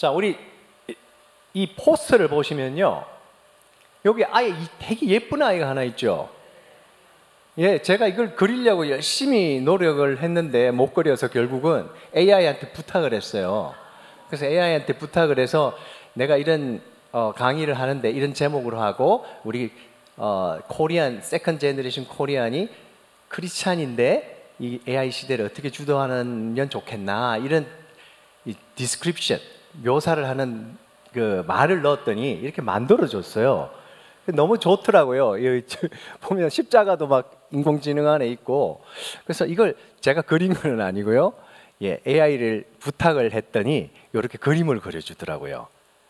자, 우리 이 포스터를 보시면요, 여기 아예 되게 예쁜 아이가 하나 있죠. 예, 제가 이걸 그리려고 열심히 노력을 했는데 못 그려서 결국은 AI한테 부탁을 했어요. 그래서 AI한테 부탁을 해서 내가 이런 강의를 하는데 이런 제목으로 하고, 우리 코리안 세컨 제너레이션 코리안이 크리스찬인데 이 AI 시대를 어떻게 주도하면 좋겠나, 이런 이 디스크립션, 묘사를 하는 그 말을 넣었더니 이렇게 만들어줬어요. 너무 좋더라고요. 여기 보면 십자가도 막 인공지능 안에 있고. 그래서 이걸 제가 그린 건 아니고요. 예, AI를 부탁을 했더니 이렇게 그림을 그려주더라고요.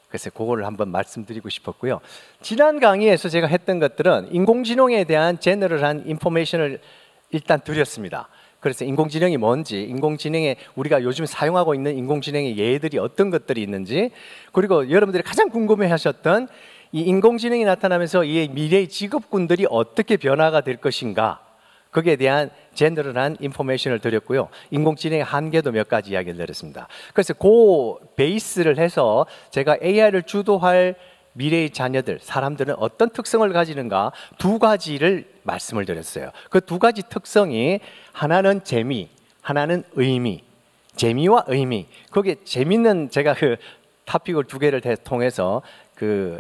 그래서 그거를 한번 말씀드리고 싶었고요. 지난 강의에서 제가 했던 것들은 인공지능에 대한 제너럴한 인포메이션을 일단 드렸습니다. 그래서 인공지능이 뭔지, 인공지능에 우리가 요즘 사용하고 있는 인공지능의 예들이 어떤 것들이 있는지, 그리고 여러분들이 가장 궁금해하셨던 이 인공지능이 나타나면서 이 미래의 직업군들이 어떻게 변화가 될 것인가, 거기에 대한 제너럴한 인포메이션을 드렸고요. 인공지능의 한계도 몇 가지 이야기를 드렸습니다. 그래서 그 베이스를 해서 제가 AI를 주도할 미래의 자녀들, 사람들은 어떤 특성을 가지는가 두 가지를 말씀을 드렸어요. 그 두 가지 특성이, 하나는 재미, 하나는 의미. 재미와 의미. 거기에 재밌는, 제가 그 토픽을 두 개를 통해서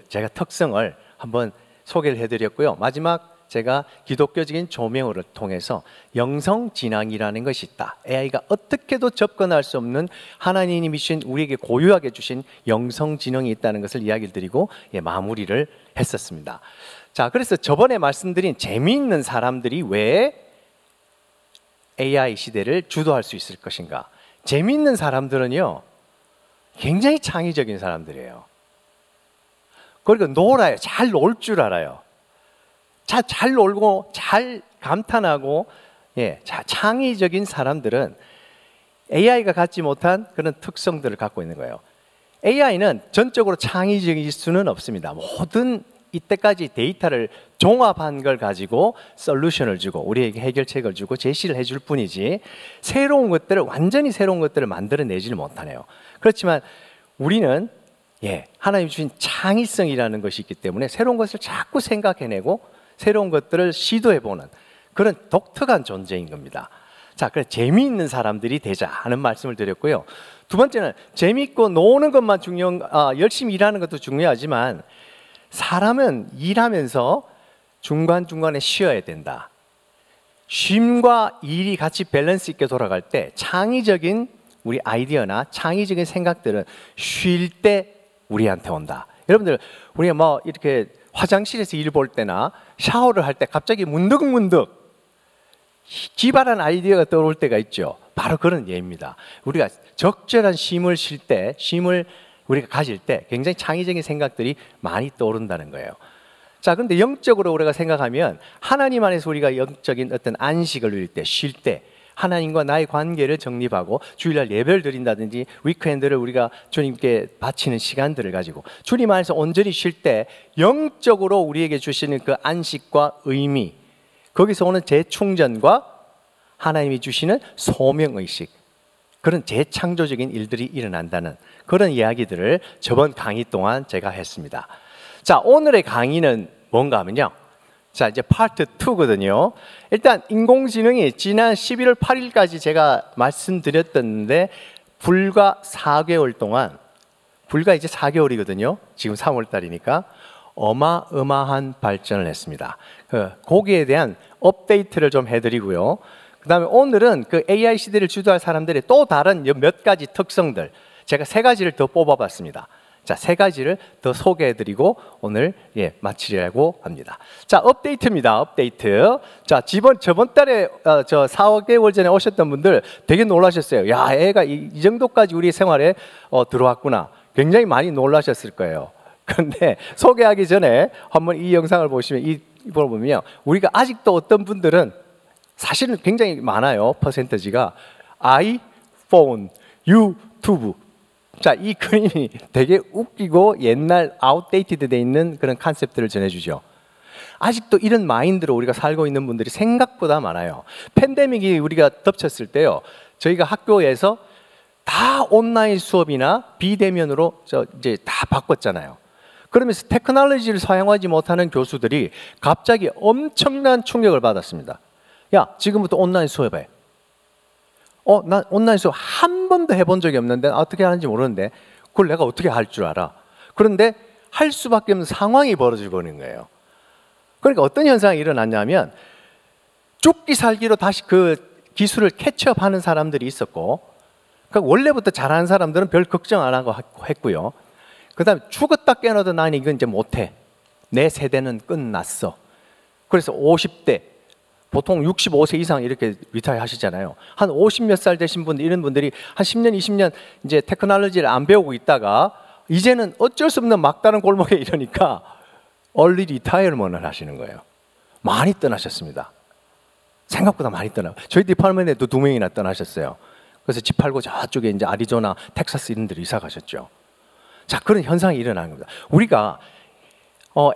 제가 특성을 한번 소개를 해드렸고요. 마지막 제가 기독교적인 조명을 통해서 영성진앙이라는 것이 있다. AI가 어떻게도 접근할 수 없는 하나님이 주신, 우리에게 고유하게 주신 영성지능이 있다는 것을 이야기를 드리고 마무리를 했었습니다. 자, 그래서 저번에 말씀드린 재미있는 사람들이 왜 AI 시대를 주도할 수 있을 것인가. 재미있는 사람들은요, 굉장히 창의적인 사람들이에요. 그리고 놀아요. 잘 놀 줄 알아요. 잘 놀고 잘 감탄하고, 창의적인 사람들은 AI가 갖지 못한 그런 특성들을 갖고 있는 거예요. AI는 전적으로 창의적일 수는 없습니다. 모든 이때까지 데이터를 종합한 걸 가지고 솔루션을 주고 우리에게 해결책을 주고 제시를 해줄 뿐이지, 완전히 새로운 것들을 만들어내지를 못하네요. 그렇지만 우리는 하나님 주신 창의성이라는 것이 있기 때문에 새로운 것을 자꾸 생각해내고 새로운 것들을 시도해보는 그런 독특한 존재인 겁니다. 자, 그래서 재미있는 사람들이 되자 하는 말씀을 드렸고요. 두 번째는 재미있고 노는 것만 열심히 일하는 것도 중요하지만, 사람은 일하면서 중간중간에 쉬어야 된다. 쉼과 일이 같이 밸런스 있게 돌아갈 때 창의적인 우리 아이디어나 창의적인 생각들은 쉴 때 우리한테 온다. 여러분들, 우리가 이렇게 화장실에서 일 볼 때나 샤워를 할 때 갑자기 문득문득 기발한 아이디어가 떠오를 때가 있죠. 바로 그런 예입니다. 우리가 적절한 쉼을 쉴 때, 쉼을 우리가 가질 때 굉장히 창의적인 생각들이 많이 떠오른다는 거예요. 자, 그런데 영적으로 우리가 생각하면, 하나님 안에서 우리가 영적인 어떤 안식을 누릴 때, 쉴 때, 하나님과 나의 관계를 정립하고 주일날 예배를 드린다든지 위크엔드를 우리가 주님께 바치는 시간들을 가지고 주님 안에서 온전히 쉴 때, 영적으로 우리에게 주시는 그 안식과 의미, 거기서 오는 재충전과 하나님이 주시는 소명의식, 그런 재창조적인 일들이 일어난다는 그런 이야기들을 저번 강의 동안 제가 했습니다. 자, 오늘의 강의는 뭔가 하면요, 자, 이제 파트 2거든요. 일단 인공지능이 지난 11월 8일까지 제가 말씀드렸던데, 불과 4개월 동안, 불과 이제 4개월이거든요. 지금 3월 달이니까 어마어마한 발전을 했습니다. 거기에 대한 업데이트를 좀 해드리고요. 그 다음에 오늘은 그 AI 시대를 주도할 사람들의 또 다른 몇 가지 특성들, 제가 3가지를 더 뽑아봤습니다. 자, 3가지를 더 소개해드리고 오늘 마치려고 합니다. 자, 업데이트입니다. 업데이트. 자, 저번 달에 4개월 전에 오셨던 분들 되게 놀라셨어요. 야, 애가 이 정도까지 우리 생활에 들어왔구나. 굉장히 많이 놀라셨을 거예요. 그런데 소개하기 전에 한번 이 영상을 보시면, 이걸 보면 우리가 아직도 어떤 분들은, 사실은 굉장히 많아요, 퍼센티지가 아이폰, 유튜브. 자, 이 그림이 되게 웃기고 옛날 아웃데이티드 돼 있는 그런 컨셉들을 전해주죠. 아직도 이런 마인드로 우리가 살고 있는 분들이 생각보다 많아요. 팬데믹이 우리가 덮쳤을 때요, 저희가 학교에서 다 온라인 수업이나 비대면으로 이제 다 바꿨잖아요. 그러면서 테크놀로지를 사용하지 못하는 교수들이 갑자기 엄청난 충격을 받았습니다. 야, 지금부터 온라인 수업해. 난 온라인 수업 한 번도 해본 적이 없는데 어떻게 하는지 모르는데 그걸 내가 어떻게 할 줄 알아. 그런데 할 수밖에 없는 상황이 벌어지고 있는 거예요. 그러니까 어떤 현상이 일어났냐면 죽기 살기로 다시 그 기술을 캐치업하는 사람들이 있었고, 그러니까 원래부터 잘하는 사람들은 별 걱정 안 하고 했고요. 그 다음에 죽었다 깨어나도 난 이건 이제 못해. 내 세대는 끝났어. 그래서 50대, 보통 65세 이상 이렇게 리타이어 하시잖아요. 한 50 몇 살 되신 분들, 이런 분들이 한 10년, 20년 이제 테크놀로지를 안 배우고 있다가 이제는 어쩔 수 없는 막다른 골목에 이러니까 얼리 리타이어먼을 하시는 거예요. 많이 떠나셨습니다. 생각보다 많이 떠나고. 저희 디파트먼트에도 2명이나 떠나셨어요. 그래서 집 팔고 저쪽에 이제 아리조나, 텍사스 이런 데로 이사 가셨죠. 자, 그런 현상이 일어나는 겁니다. 우리가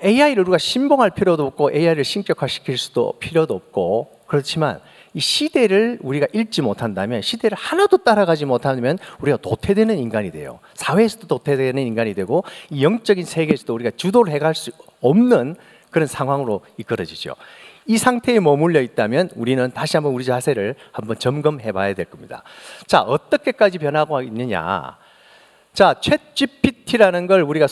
AI를 우리가 신봉할 필요도 없고 AI를 신격화시킬 수도 필요도 없고, 그렇지만 이 시대를 우리가 읽지 못한다면, 시대를 하나도 따라가지 못하면 우리가 도태되는 인간이 돼요. 사회에서도 도태되는 인간이 되고 이 영적인 세계에서도 우리가 주도를 해갈 수 없는 그런 상황으로 이끌어지죠. 이 상태에 머물러 있다면 우리는 다시 한번 우리 자세를 한번 점검해 봐야 될 겁니다. 자, 어떻게까지 변하고 있느냐. 자, 챗GPT라는 걸 우리가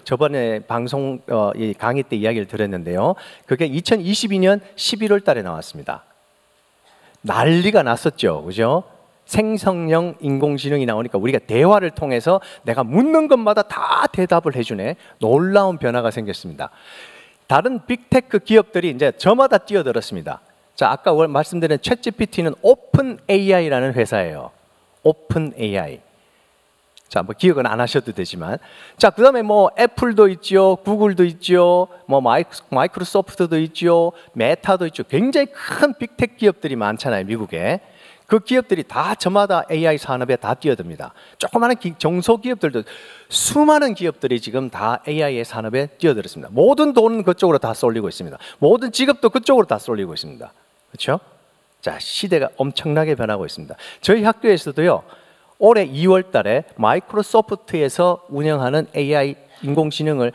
저번에 방송 이 강의 때 이야기를 드렸는데요. 그게 2022년 11월 달에 나왔습니다. 난리가 났었죠. 그죠? 생성형 인공지능이 나오니까 우리가 대화를 통해서 내가 묻는 것마다 다 대답을 해주네. 놀라운 변화가 생겼습니다. 다른 빅테크 기업들이 이제 저마다 뛰어들었습니다. 자, 아까 말씀드린 챗GPT는 오픈 AI라는 회사예요. 오픈 AI. 자, 뭐 기억은 안 하셔도 되지만, 자, 그다음에 뭐 애플도 있죠, 구글도 있죠, 뭐 마이크로소프트도 있죠, 메타도 있죠. 굉장히 큰 빅테크 기업들이 많잖아요, 미국에. 그 기업들이 다 저마다 AI 산업에 다 뛰어듭니다. 조그마한 정소기업들도 수많은 기업들이 지금 다 AI 산업에 뛰어들었습니다. 모든 돈은 그쪽으로 다 쏠리고 있습니다. 모든 직업도 그쪽으로 다 쏠리고 있습니다. 그렇죠? 자, 시대가 엄청나게 변하고 있습니다. 저희 학교에서도요, 올해 2월 달에 마이크로소프트에서 운영하는 AI 인공지능을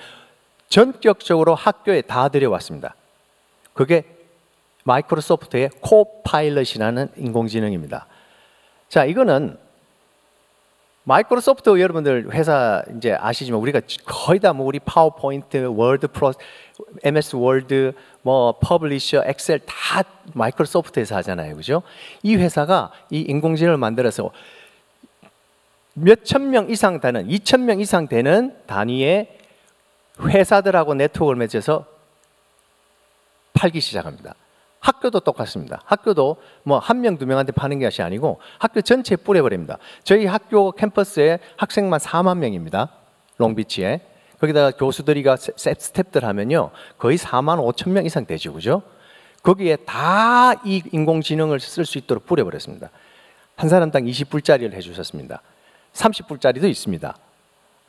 전격적으로 학교에 다 들여왔습니다. 그게 마이크로소프트의 코파일럿이라는 인공지능입니다. 자, 이거는 마이크로소프트 여러분들 회사 이제 아시지만 우리가 거의 다 뭐 우리 파워포인트, 워드 프로, MS 워드, 뭐 퍼블리셔, 엑셀 다 마이크로소프트에서 하잖아요, 그죠? 이 회사가 이 인공지능을 만들어서 몇천 명 이상 되는, 2,000명 이상 되는 단위의 회사들하고 네트워크를 맺어서 팔기 시작합니다. 학교도 똑같습니다. 학교도 뭐 1명, 2명한테 파는 것이 아니고 학교 전체에 뿌려버립니다. 저희 학교 캠퍼스에 학생만 4만 명입니다. 롱비치에. 거기다가 교수들이가 스텝들 하면요, 거의 4만 5천 명 이상 되죠, 그죠? 거기에 다 이 인공지능을 쓸 수 있도록 뿌려버렸습니다. 한 사람당 20불짜리를 해주셨습니다. 30불짜리도 있습니다.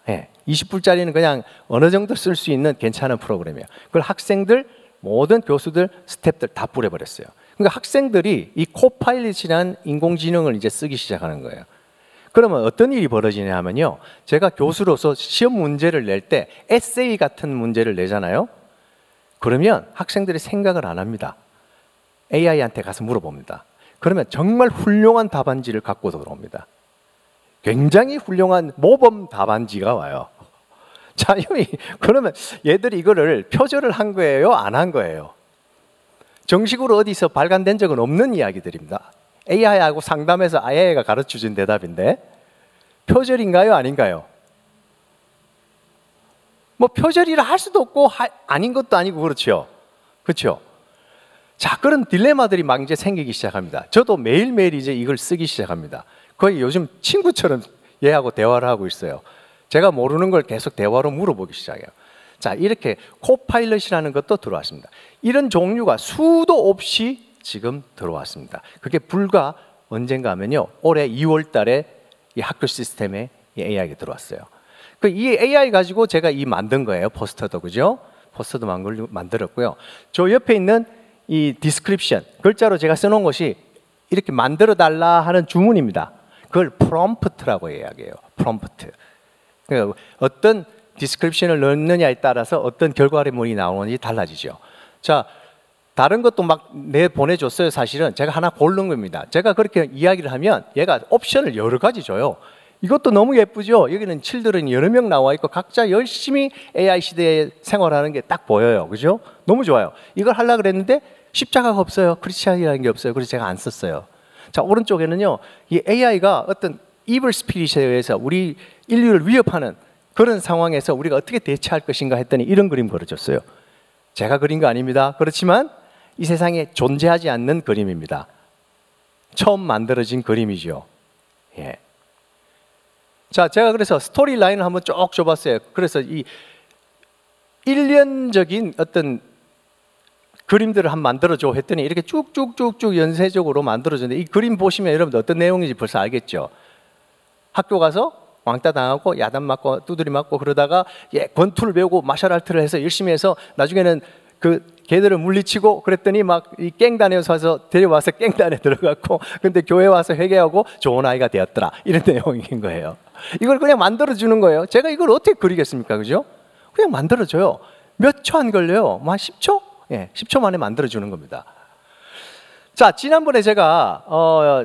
네, 20불짜리는 그냥 어느 정도 쓸 수 있는 괜찮은 프로그램이에요. 그걸 학생들, 모든 교수들, 스태프들 다 뿌려버렸어요. 그러니까 학생들이 이 코파일럿이라는 인공지능을 이제 쓰기 시작하는 거예요. 그러면 어떤 일이 벌어지냐 하면요, 제가 교수로서 시험 문제를 낼 때 에세이 같은 문제를 내잖아요. 그러면 학생들이 생각을 안 합니다. AI한테 가서 물어봅니다. 그러면 정말 훌륭한 답안지를 갖고 들어옵니다. 굉장히 훌륭한 모범 답안지가 와요. 자, 그러면 얘들이 이거를 표절을 한 거예요? 안 한 거예요? 정식으로 어디서 발간된 적은 없는 이야기들입니다. AI하고 상담해서 AI가 가르쳐준 대답인데 표절인가요? 아닌가요? 뭐 표절이라 할 수도 없고 아닌 것도 아니고 그렇죠. 그렇죠? 자, 그런 딜레마들이 막 이제 생기기 시작합니다. 저도 매일매일 이제 이걸 쓰기 시작합니다. 거의 요즘 친구처럼 얘하고 대화를 하고 있어요. 제가 모르는 걸 계속 대화로 물어보기 시작해요. 자, 이렇게 코파일럿이라는 것도 들어왔습니다. 이런 종류가 수도 없이 지금 들어왔습니다. 그게 불과 언젠가 하면요, 올해 2월 달에 이 학교 시스템에 이 AI가 들어왔어요. 이 AI 가지고 제가 이 만든 거예요. 포스터도, 그죠? 포스터도 만들었고요. 저 옆에 있는 이 디스크립션, 글자로 제가 써놓은 것이 이렇게 만들어 달라 하는 주문입니다. 그걸 프롬프트라고 이야기해요. 프롬프트. 그러니까 어떤 디스크립션을 넣느냐에 따라서 어떤 결과물이 나오는지 달라지죠. 자, 다른 것도 막 보내줬어요. 사실은 제가 하나 고른 겁니다. 제가 그렇게 이야기를 하면 얘가 옵션을 여러 가지 줘요. 이것도 너무 예쁘죠. 여기는 칠드런이 여러 명 나와 있고 각자 열심히 AI 시대에 생활하는 게 딱 보여요. 그죠? 너무 좋아요. 이걸 하려고 그랬는데 십자가가 없어요. 크리스찬이라는 게 없어요. 그래서 제가 안 썼어요. 자, 오른쪽에는요, 이 AI가 어떤 이블 스피릿에 의해서 우리 인류를 위협하는 그런 상황에서 우리가 어떻게 대처할 것인가 했더니 이런 그림 그려줬어요. 제가 그린 거 아닙니다. 그렇지만 이 세상에 존재하지 않는 그림입니다. 처음 만들어진 그림이죠. 예. 자, 제가 그래서 스토리 라인을 한번 쭉 줘봤어요. 그래서 이 일련적인 어떤 그림들을 한번 만들어줘 했더니 이렇게 쭉쭉쭉쭉 연쇄적으로 만들어졌는데 이 그림 보시면 여러분들 어떤 내용인지 벌써 알겠죠? 학교 가서 왕따 당하고 야단 맞고 두드리 맞고 그러다가 권투를 배우고 마샬아트를 해서 열심히 해서 나중에는 그 걔들을 물리치고 그랬더니 막 이 깽단에 와서 데려와서 깽단에 들어갔고 근데 교회 와서 회개하고 좋은 아이가 되었더라 이런 내용인 거예요. 이걸 그냥 만들어주는 거예요. 제가 이걸 어떻게 그리겠습니까? 그죠? 그냥 만들어줘요. 몇 초 안 걸려요. 한 10초? 예, 10초 만에 만들어주는 겁니다. 자, 지난번에 제가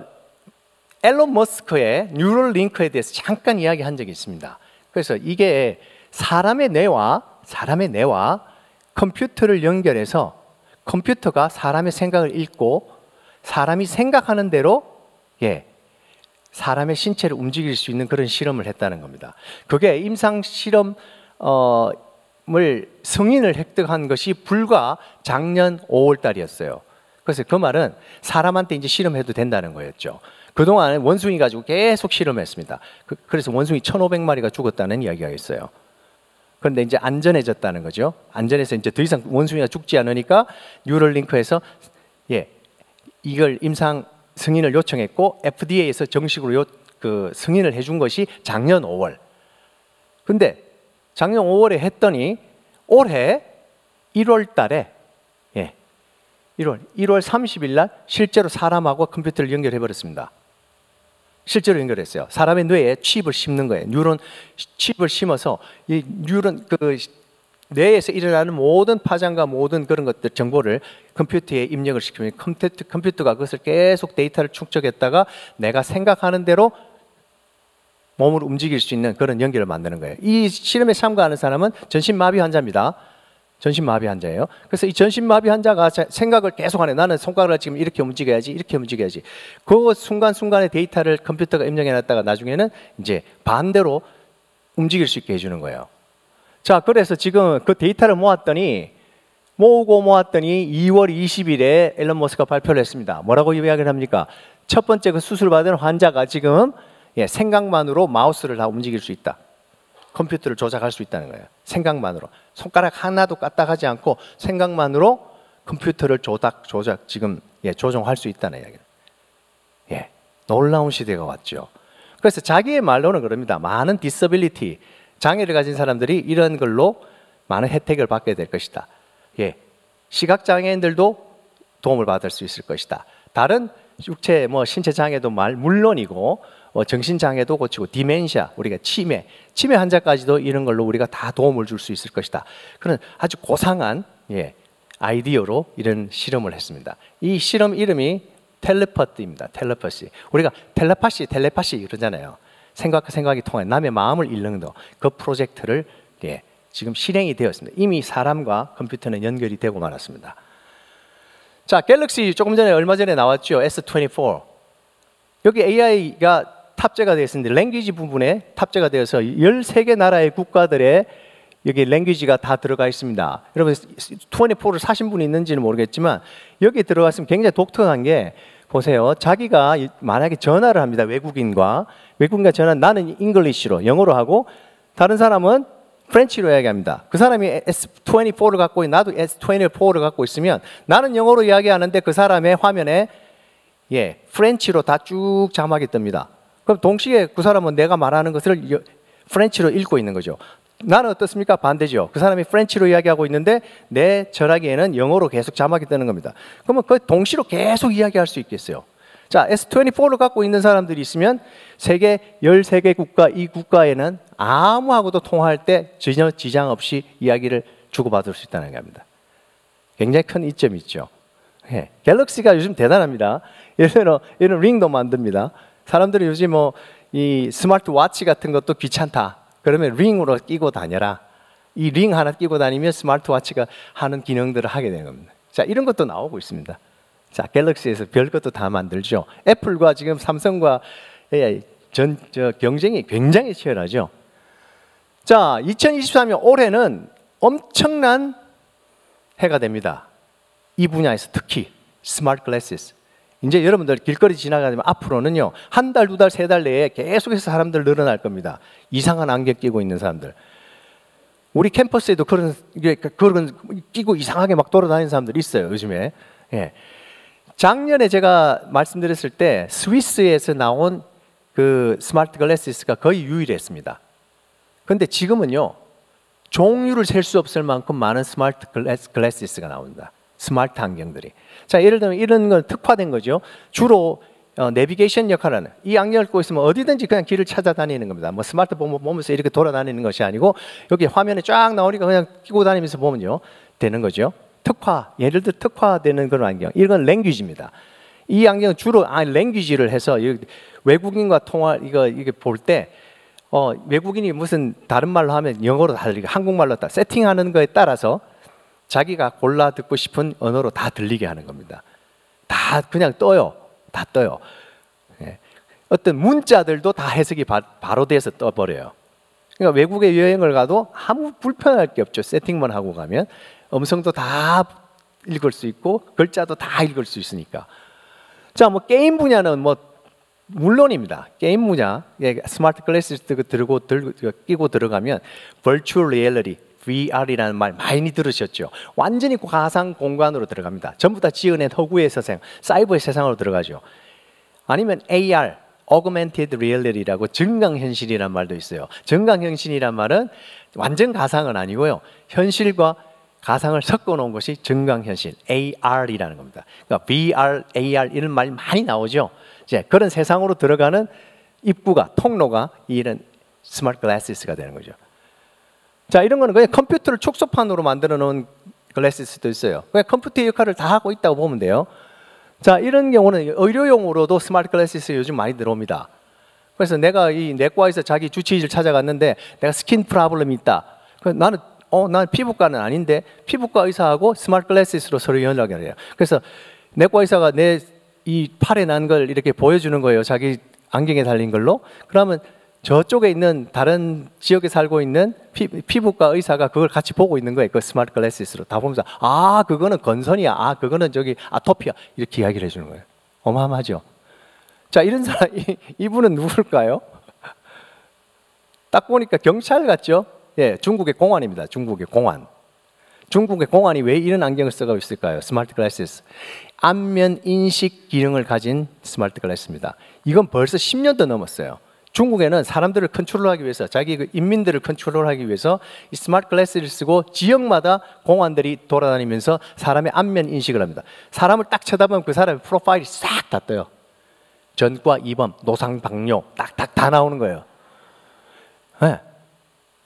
앨런 머스크의 뉴럴 링크에 대해서 잠깐 이야기한 적이 있습니다. 그래서 이게 사람의 뇌와 컴퓨터를 연결해서 컴퓨터가 사람의 생각을 읽고 사람이 생각하는 대로 사람의 신체를 움직일 수 있는 그런 실험을 했다는 겁니다. 그게 임상 실험을 승인을 획득한 것이 불과 작년 5월 달이었어요. 그래서 그 말은 사람한테 이제 실험해도 된다는 거였죠. 그동안 원숭이 가지고 계속 실험했습니다. 그래서 원숭이 1,500마리가 죽었다는 이야기가 있어요. 그런데 이제 안전해졌다는 거죠. 안전해서 이제 더 이상 원숭이가 죽지 않으니까 뉴럴링크에서 이걸 임상 승인을 요청했고 FDA에서 정식으로 승인을 해준 것이 작년 5월. 근데 작년 5월에 했더니 올해 1월 달에 1월 30일 날 실제로 사람하고 컴퓨터를 연결해 버렸습니다. 실제로 연결했어요. 사람의 뇌에 칩을 심는 거예요. 뉴런 칩을 심어서 이 뉴런 뇌에서 일어나는 모든 파장과 모든 그런 것들 정보를 컴퓨터에 입력을 시키면 컴퓨터가 그것을 계속 데이터를 축적했다가 내가 생각하는 대로 몸을 움직일 수 있는 그런 연결을 만드는 거예요. 이 실험에 참가하는 사람은 전신마비 환자입니다. 전신마비 환자예요. 그래서 이 전신마비 환자가 생각을 계속 하네. 나는 손가락을 지금 이렇게 움직여야지, 이렇게 움직여야지. 그 순간순간의 데이터를 컴퓨터가 입력해놨다가 나중에는 이제 반대로 움직일 수 있게 해주는 거예요. 자, 그래서 지금 그 데이터를 모았더니 2월 20일에 앨런 머스크가 발표를 했습니다. 뭐라고 이야기를 합니까? 첫 번째 그 수술 받은 환자가 지금 생각만으로 마우스를 다 움직일 수 있다. 컴퓨터를 조작할 수 있다는 거예요. 생각만으로. 손가락 하나도 까딱하지 않고 생각만으로 컴퓨터를 조종할 수 있다는 이야기예요. 놀라운 시대가 왔죠. 그래서 자기의 말로는 그럽니다. 많은 디서빌리티, 장애를 가진 사람들이 이런 걸로 많은 혜택을 받게 될 것이다. 시각장애인들도 도움을 받을 수 있을 것이다. 다른 육체, 신체 장애도 물론이고 정신장애도 고치고 디멘시아, 우리가 치매 환자까지도 이런 걸로 우리가 다 도움을 줄 수 있을 것이다. 그런 아주 고상한 아이디어로 이런 실험을 했습니다. 이 실험 이름이 텔레파시입니다. 텔레파시. 우리가 텔레파시 그러잖아요. 생각과 생각이 통해 남의 마음을 읽는 그 프로젝트를 지금 실행이 되었습니다. 이미 사람과 컴퓨터는 연결이 되고 말았습니다. 자, 갤럭시 조금 전에 얼마 전에 나왔죠. S24. 여기 AI가 탑재가 되어 있습니다. 랭귀지 부분에 탑재가 되어서 13개 나라의 국가들의 여기 랭귀지가 다 들어가 있습니다. 여러분 24를 사신 분이 있는지는 모르겠지만 여기 들어갔으면 굉장히 독특한 게 보세요. 자기가 만약에 전화를 합니다. 외국인과 전화, 나는 잉글리시로 영어로 하고 다른 사람은 프렌치로 이야기합니다. 그 사람이 S24를 갖고 나도 S24를 갖고 있으면 나는 영어로 이야기하는데 그 사람의 화면에 프렌치로 다 쭉 자막이 뜹니다. 그럼 동시에 그 사람은 내가 말하는 것을 프렌치로 읽고 있는 거죠. 나는 어떻습니까? 반대죠. 그 사람이 프렌치로 이야기하고 있는데 내 전화기에는 영어로 계속 자막이 뜨는 겁니다. 그러면 그 동시로 계속 이야기할 수 있겠어요. 자, S24를 갖고 있는 사람들이 있으면 세계 13개 국가, 이 국가에는 아무하고도 통화할 때 전혀 지장 없이 이야기를 주고받을 수 있다는 겁니다. 굉장히 큰 이점이 있죠. 예. 갤럭시가 요즘 대단합니다. 예를 들어 이런 링도 만듭니다. 사람들이 요즘 뭐 이 스마트워치 같은 것도 귀찮다. 그러면 링으로 끼고 다녀라. 이 링 하나 끼고 다니면 스마트워치가 하는 기능들을 하게 되는 겁니다. 자, 이런 것도 나오고 있습니다. 자, 갤럭시에서 별것도 다 만들죠. 애플과 지금 삼성과 경쟁이 굉장히 치열하죠. 자, 2023년 올해는 엄청난 해가 됩니다. 이 분야에서 특히 스마트 글래시스. 이제 여러분들 길거리 지나가면 앞으로는요, 한 달, 두 달, 세 달 내에 계속해서 사람들 늘어날 겁니다. 이상한 안경 끼고 있는 사람들. 우리 캠퍼스에도 그런 끼고 이상하게 막 돌아다니는 사람들 있어요, 요즘에. 예. 작년에 제가 말씀드렸을 때 스위스에서 나온 그 스마트 글래시스가 거의 유일했습니다. 근데 지금은요, 종류를 셀 수 없을 만큼 많은 스마트 글래시스가 나온다. 스마트 안경들이. 자, 예를 들면 이런 건 특화된 거죠. 주로 내비게이션 역할을 하는, 이 안경을 끼고 있으면 어디든지 그냥 길을 찾아다니는 겁니다. 뭐 스마트폰 보면서 이렇게 돌아다니는 것이 아니고 여기 화면에 쫙 나오니까 그냥 끼고 다니면서 보면요 되는 거죠. 특화, 예를 들어 특화되는 그런 안경. 이건 랭귀지입니다. 이 안경은 주로 랭귀지를 해서 외국인과 이게 볼 때 외국인이 무슨 다른 말로 하면 영어로 다 들리게, 한국말로 다 세팅하는 거에 따라서 자기가 골라 듣고 싶은 언어로 다 들리게 하는 겁니다. 다 그냥 떠요. 다 떠요. 예. 어떤 문자들도 다 해석이 바로 돼서 떠버려요. 그러니까 외국에 여행을 가도 아무 불편할 게 없죠. 세팅만 하고 가면 음성도 다 읽을 수 있고 글자도 다 읽을 수 있으니까. 자, 뭐 게임 분야는 뭐 물론입니다. 게임 분야, 스마트 글래시스 끼고 들어가면 Virtual Reality, VR이라는 말 많이 들으셨죠. 완전히 가상 공간으로 들어갑니다. 전부 다 지어낸 허구의 세상, 사이버의 세상으로 들어가죠. 아니면 AR, Augmented Reality라고 증강현실이라는 말도 있어요. 증강현실이란 말은 완전 가상은 아니고요. 현실과 가상을 섞어 놓은 것이 증강현실, AR이라는 겁니다. 그러니까 VR, AR 이런 말 많이 나오죠. 이제 그런 세상으로 들어가는 입구가, 통로가 이런 스마트 글래시스가 되는 거죠. 자, 이런 거는 그냥 컴퓨터를 축소판으로 만들어 놓은 글래시스도 있어요. 그냥 컴퓨터 역할을 다 하고 있다고 보면 돼요. 자, 이런 경우는 의료용으로도 스마트 글래시스 요즘 많이 들어옵니다. 그래서 내가 이 내과에서 자기 주치의를 찾아갔는데 내가 스킨 프로블럼이 있다. 나는 피부과는 아닌데 피부과 의사하고 스마트 글래시스로 서로 연락을 해요. 그래서 내과 의사가 내 이 팔에 난 걸 이렇게 보여주는 거예요. 자기 안경에 달린 걸로. 그러면 저쪽에 있는 다른 지역에 살고 있는 피부과 의사가 그걸 같이 보고 있는 거예요. 그 스마트 글래시스로 다 보면서 그거는 건선이야. 그거는 저기 아토피야. 이렇게 이야기를 해주는 거예요. 어마어마하죠. 자, 이런 사람 이분은 누굴까요? 딱 보니까 경찰 같죠? 예, 중국의 공안입니다. 중국의 공안. 중국의 공안이 왜 이런 안경을 쓰고 있을까요? 스마트 글래시스. 안면 인식 기능을 가진 스마트 글래스입니다. 이건 벌써 10년도 넘었어요. 중국에는 사람들을 컨트롤하기 위해서, 자기 인민들을 컨트롤하기 위해서 이 스마트 글래스를 쓰고 지역마다 공안들이 돌아다니면서 사람의 안면 인식을 합니다. 사람을 딱 쳐다보면 그 사람의 프로파일이 싹 다 떠요. 전과 이범, 노상방뇨 딱딱 다 나오는 거예요. 네.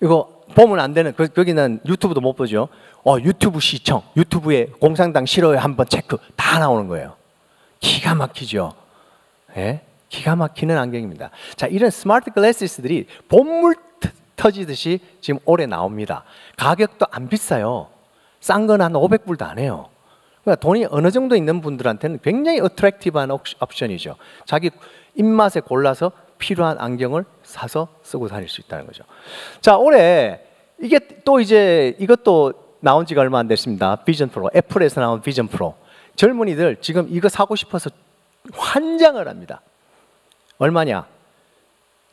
이거 보면 안 되는, 거기는 유튜브도 못 보죠. 유튜브 시청, 유튜브에 공산당 싫어요 한번 체크 다 나오는 거예요. 기가 막히죠. 예? 기가 막히는 안경입니다. 자, 이런 스마트 글래시스들이 본물 터지듯이 지금 올해 나옵니다. 가격도 안 비싸요. 싼 건 한 500불도 안 해요. 그러니까 돈이 어느 정도 있는 분들한테는 굉장히 어트랙티브한 옵션이죠. 자기 입맛에 골라서 필요한 안경을 사서 쓰고 다닐 수 있다는 거죠. 자, 올해 이게 또 이제 이것도 나온 지가 얼마 안 됐습니다. 비전 프로, 애플에서 나온 비전 프로. 젊은이들 지금 이거 사고 싶어서 환장을 합니다. 얼마냐?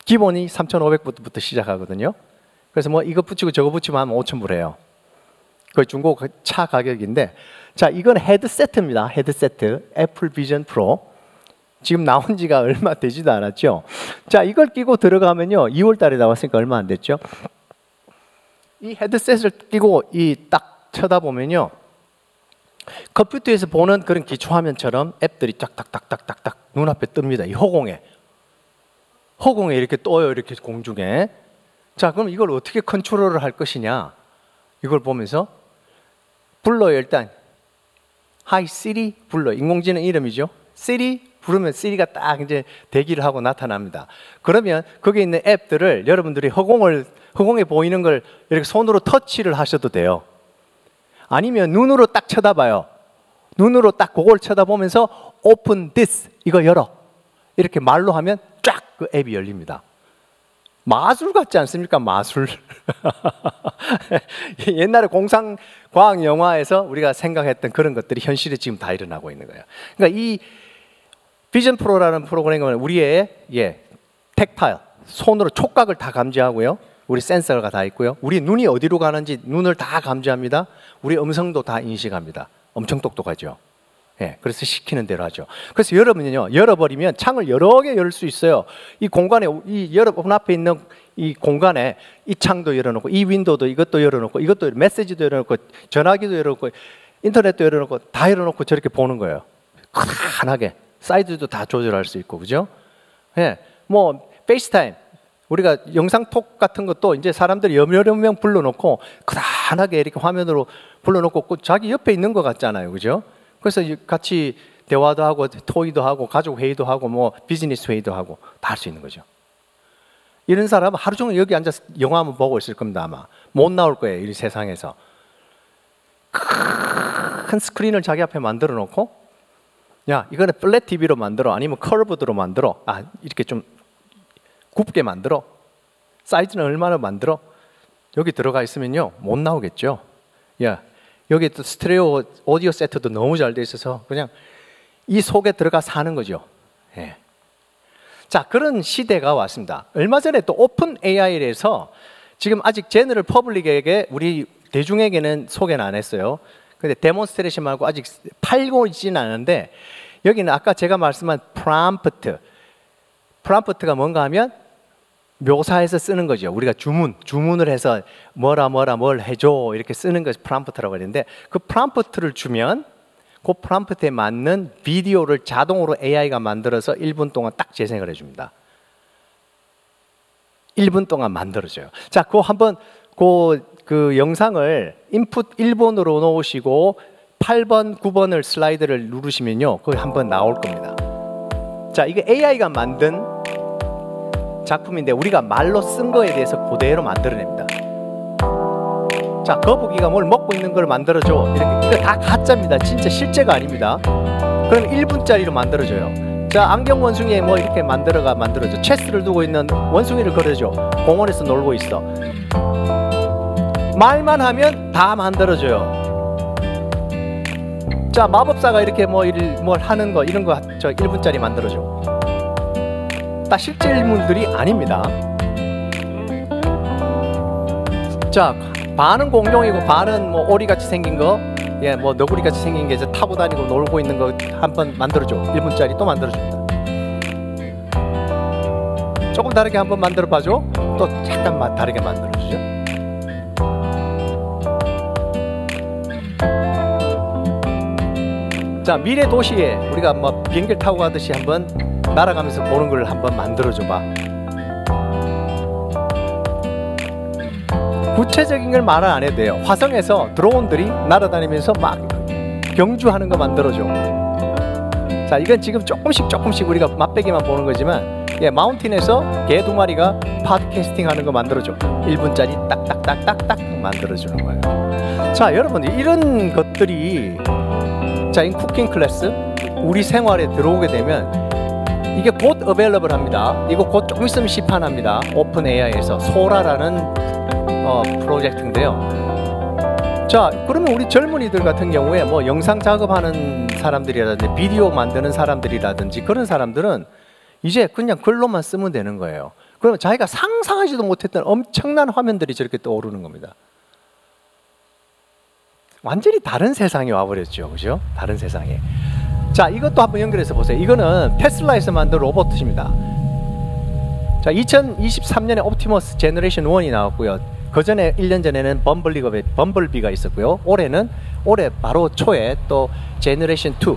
기본이 3,500불부터 시작하거든요. 그래서 뭐 이거 붙이고 저거 붙이면 한 5,000불 해요. 거의 중고차 가격인데, 자, 이건 헤드세트입니다. 헤드세트, 애플 비전 프로. 지금 나온 지가 얼마 되지도 않았죠. 자, 이걸 끼고 들어가면요, 2월 달에 나왔으니까 얼마 안 됐죠. 이 헤드셋을 끼고 딱 쳐다보면요, 컴퓨터에서 보는 그런 기초화면처럼 앱들이 쫙딱딱딱딱딱 눈앞에 뜹니다. 이 허공에. 허공에 이렇게 떠요. 이렇게 공중에. 자, 그럼 이걸 어떻게 컨트롤을 할 것이냐? 이걸 보면서 불러요. 일단 Hi Siri 불러. 인공지능 이름이죠. Siri 부르면 Siri가 딱 이제 대기를 하고 나타납니다. 그러면 거기 있는 앱들을 여러분들이 허공에 보이는 걸 이렇게 손으로 터치를 하셔도 돼요. 아니면 눈으로 딱 쳐다봐요. 눈으로 딱 그걸 쳐다보면서 Open this 이거 열어. 이렇게 말로 하면 쫙 그 앱이 열립니다. 마술 같지 않습니까? 마술. 옛날에 공상과학 영화에서 우리가 생각했던 그런 것들이 현실에 지금 다 일어나고 있는 거예요. 그러니까 이 비전 프로라는 프로그램은 우리의 텍타일, 손으로 촉각을 다 감지하고요. 우리 센서가 다 있고요. 우리 눈이 어디로 가는지 눈을 다 감지합니다. 우리 음성도 다 인식합니다. 엄청 똑똑하죠. 그래서 시키는 대로 하죠. 그래서 여러분은요, 열어버리면 창을 여러 개 열 수 있어요. 이 공간에, 여러분 앞에 있는 이 공간에 이 창도 열어놓고, 이 윈도우도 이것도 열어놓고, 이것도 메시지도 열어놓고, 전화기도 열어놓고, 인터넷도 열어놓고, 다 열어놓고 저렇게 보는 거예요. 크다하게. 사이즈도 다 조절할 수 있고, 그죠? 뭐, 페이스타임. 우리가 영상톡 같은 것도 이제 사람들이 여러 명 불러놓고, 크다하게 이렇게 화면으로 불러놓고, 자기 옆에 있는 것 같잖아요. 그죠? 그래서 같이 대화도 하고 토의도 하고 가족 회의도 하고 뭐 비즈니스 회의도 하고 다 할 수 있는 거죠. 이런 사람은 하루 종일 여기 앉아서 영화만 보고 있을 겁니다. 아마 못 나올 거예요. 이 세상에서. 큰 스크린을 자기 앞에 만들어 놓고, 야, 이거는 플랫 TV로 만들어, 아니면 커브드로 만들어, 이렇게 좀 굽게 만들어, 사이즈는 얼마나 만들어. 여기 들어가 있으면요 못 나오겠죠. 야, 여기 또 스테레오 오디오 세트도 너무 잘 돼 있어서 그냥 이 속에 들어가 사는 거죠. 자, 그런 시대가 왔습니다. 얼마 전에 또 오픈 AI에서 지금 아직 제너럴 퍼블릭에게, 우리 대중에게는 소개는 안 했어요. 근데 데몬스트레이션 말고 아직 팔고 있지는 않은데, 여기는 아까 제가 말씀한 프롬프트가 뭔가 하면 묘사해서 쓰는 거죠. 우리가 주문을 해서 뭘 해줘 이렇게 쓰는 것이 프롬프트라고 하는데, 그 프롬프트를 주면 그 프롬프트에 맞는 비디오를 자동으로 AI가 만들어서 1분 동안 딱 재생을 해줍니다. 1분 동안 만들어줘요. 자, 그거 한번 그 영상을 인풋 1번으로 놓으시고 8번, 9번을 슬라이드를 누르시면요, 그거 한번 나올 겁니다. 자, 이게 AI가 만든 작품인데 우리가 말로 쓴 거에 대해서 그대로 만들어냅니다. 자, 거북이가 뭘 먹고 있는 걸 만들어줘. 이렇게. 이거 다 가짜입니다. 진짜 실제가 아닙니다. 그럼 1분짜리로 만들어줘요. 자, 안경 원숭이에 뭐 이렇게 만들어줘. 체스를 두고 있는 원숭이를 그려줘. 공원에서 놀고 있어. 말만 하면 다 만들어줘요. 자, 마법사가 이렇게 뭘 하는 거, 이런 거 저 1분짜리 만들어줘. 다 실제 인물들이 아닙니다. 자, 반은 공룡이고 반은 뭐 오리같이 생긴 거, 뭐 너구리같이 생긴 게 이제 타고 다니고 놀고 있는 거 한번 만들어줘. 1분짜리 또 만들어줍니다. 조금 다르게 한번 만들어 봐줘. 또 약간 다르게 만들어주죠. 자, 미래 도시에 우리가 뭐 비행기를 타고 가듯이 한번 날아가면서 보는 걸 한번 만들어줘 봐. 구체적인 걸 말을 안 해도 돼요. 화성에서 드론들이 날아다니면서 막 경주하는 거 만들어줘. 자, 이건 지금 조금씩 우리가 맛배기만 보는 거지만, 마운틴에서 개 2마리가 팟캐스팅 하는 거 만들어줘. 1분짜리 딱딱딱딱딱 만들어주는 거예요. 자, 여러분, 이런 것들이, 자, 이 쿠킹 클래스 우리 생활에 들어오게 되면 이게 곧 available 합니다. 이거 곧 조금 있으면 시판합니다. 오픈 AI에서 소라라는 프로젝트인데요. 자, 그러면 우리 젊은이들 같은 경우에 뭐 영상 작업하는 사람들이라든지 비디오 만드는 사람들이라든지 그런 사람들은 이제 그냥 글로만 쓰면 되는 거예요. 그러면 자기가 상상하지도 못했던 엄청난 화면들이 저렇게 떠오르는 겁니다. 완전히 다른 세상에 와버렸죠. 그죠? 다른 세상에. 자, 이것도 한번 연결해서 보세요. 이거는 테슬라에서 만든 로봇입니다. 자, 2023년에 옵티머스 제너레이션 1이 나왔고요. 그 전에 1년 전에는 범블비가 있었고요. 올해 바로 초에 또 제너레이션 2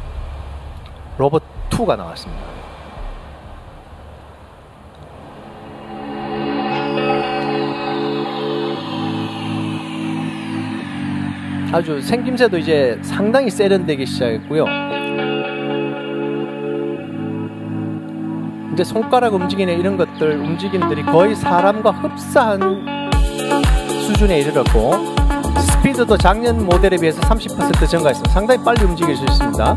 로봇 2가 나왔습니다. 아주 생김새도 이제 상당히 세련되기 시작했고요. 이제 손가락 움직이는 이런 것들 움직임들이 거의 사람과 흡사한 수준에 이르렀고, 스피드도 작년 모델에 비해서 30% 증가했습니다. 상당히 빨리 움직일 수 있습니다.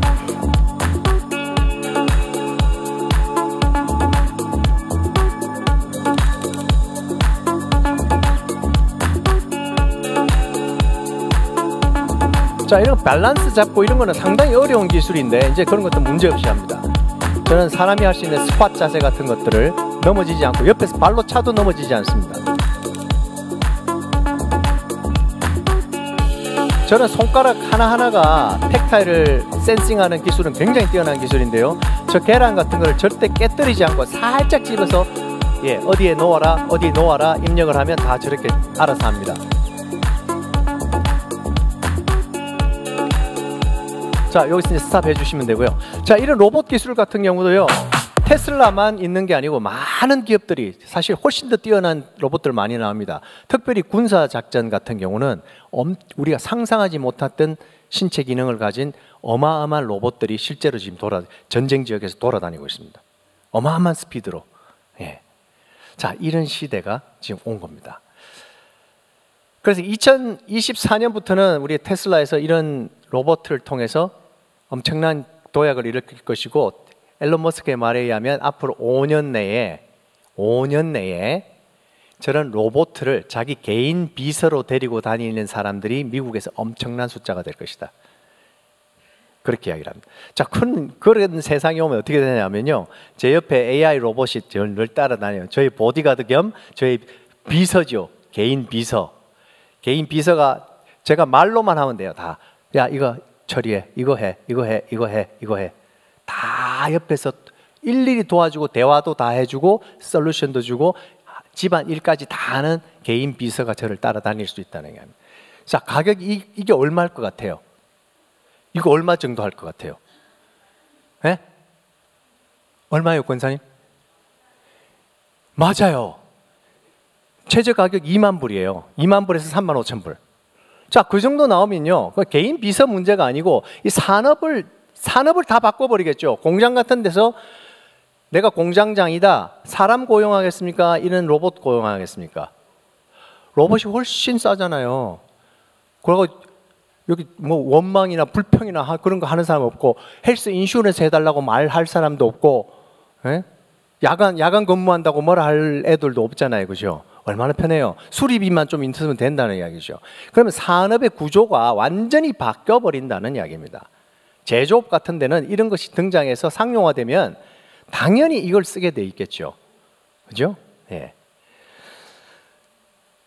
자, 이런 밸런스 잡고 이런 거는 상당히 어려운 기술인데 이제 그런 것도 문제없이 합니다. 저는 사람이 할 수 있는 스쿼트 자세 같은 것들을 넘어지지 않고 옆에서 발로 차도 넘어지지 않습니다. 저는 손가락 하나하나가 텍타일을 센싱하는 기술은 굉장히 뛰어난 기술인데요. 저 계란 같은 걸 절대 깨뜨리지 않고 살짝 집어서 어디에 놓아라 어디 놓아라 입력을 하면 다 저렇게 알아서 합니다. 자, 여기서 이제 스탑 해주시면 되고요. 자, 이런 로봇 기술 같은 경우도요, 테슬라만 있는 게 아니고 많은 기업들이 사실 훨씬 더 뛰어난 로봇들 많이 나옵니다. 특별히 군사 작전 같은 경우는 우리가 상상하지 못했던 신체 기능을 가진 어마어마한 로봇들이 실제로 지금 전쟁 지역에서 돌아다니고 있습니다. 어마어마한 스피드로. 예. 자, 이런 시대가 지금 온 겁니다. 그래서 2024년부터는 우리 테슬라에서 이런 로봇을 통해서 엄청난 도약을 일으킬 것이고, 앨런 머스크의 말에 의하면 앞으로 5년 내에 저런 로봇을 자기 개인 비서로 데리고 다니는 사람들이 미국에서 엄청난 숫자가 될 것이다. 그렇게 이야기를 합니다. 자, 그런 세상이 오면 어떻게 되냐면요, 제 옆에 AI 로봇이 저를 따라다녀요. 저희 보디가드 겸 저희 비서죠. 개인 비서가 제가 말로만 하면 돼요. 다. 야, 이거 처리해, 이거 해, 이거 해, 이거 해, 이거 해. 다 옆에서 일일이 도와주고 대화도 다 해주고 솔루션도 주고 집안 일까지 다 하는 개인 비서가 저를 따라다닐 수 있다는 게 아닙니다. 자, 가격이 이게 얼마일 것 같아요? 이거 얼마 정도 할 것 같아요? 예? 얼마예요, 권사님? 맞아요. 최저 가격 2만 불이에요. 2만 불에서 3만 5천 불. 자, 그 정도 나오면요, 개인 비서 문제가 아니고 이 산업을 다 바꿔버리겠죠. 공장 같은 데서 내가 공장장이다, 사람 고용하겠습니까? 이런 로봇 고용하겠습니까? 로봇이 훨씬 싸잖아요. 그리고 여기 뭐 원망이나 불평이나 그런 거 하는 사람 없고, 헬스 인슈런스 해달라고 말할 사람도 없고, 예? 야간 근무한다고 뭐라 할 애들도 없잖아요. 그죠? 얼마나 편해요. 수리비만 좀 있으면 된다는 이야기죠. 그러면 산업의 구조가 완전히 바뀌어버린다는 이야기입니다. 제조업 같은 데는 이런 것이 등장해서 상용화되면 당연히 이걸 쓰게 돼 있겠죠. 그죠? 예.